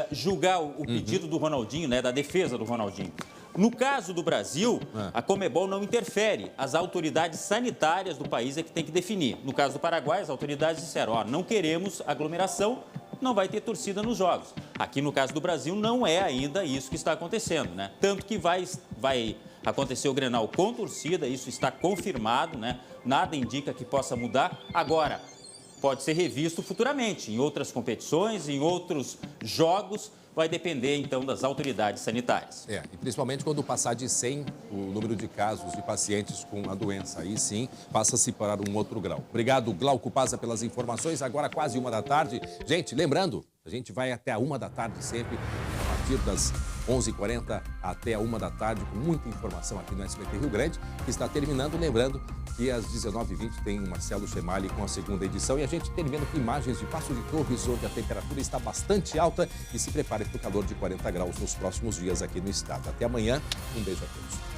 julgar o pedido do Ronaldinho, né, da defesa do Ronaldinho. No caso do Brasil, a Conmebol não interfere. As autoridades sanitárias do país é que tem que definir. No caso do Paraguai, as autoridades disseram, não queremos aglomeração, não vai ter torcida nos jogos. Aqui no caso do Brasil não é ainda isso que está acontecendo, né? Tanto que vai acontecer o Grenal com torcida, isso está confirmado, né? Nada indica que possa mudar. Agora, pode ser revisto futuramente, em outras competições, em outros jogos. Vai depender, então, das autoridades sanitárias. E principalmente quando passar de 100 o número de casos de pacientes com a doença. Aí sim, passa-se para um outro grau. Obrigado, Glauco Pazza, pelas informações. Agora quase 1 da tarde. Gente, lembrando, a gente vai até a 1 da tarde sempre, a partir das 11h40 até a 1 da tarde, com muita informação aqui no SBT Rio Grande, que está terminando. Lembrando que às 19h20 tem o Marcelo Chemali com a segunda edição. E a gente termina com imagens de Passo de Torres, onde a temperatura está bastante alta. E se prepare para o calor de 40 graus nos próximos dias aqui no estado. Até amanhã. Um beijo a todos.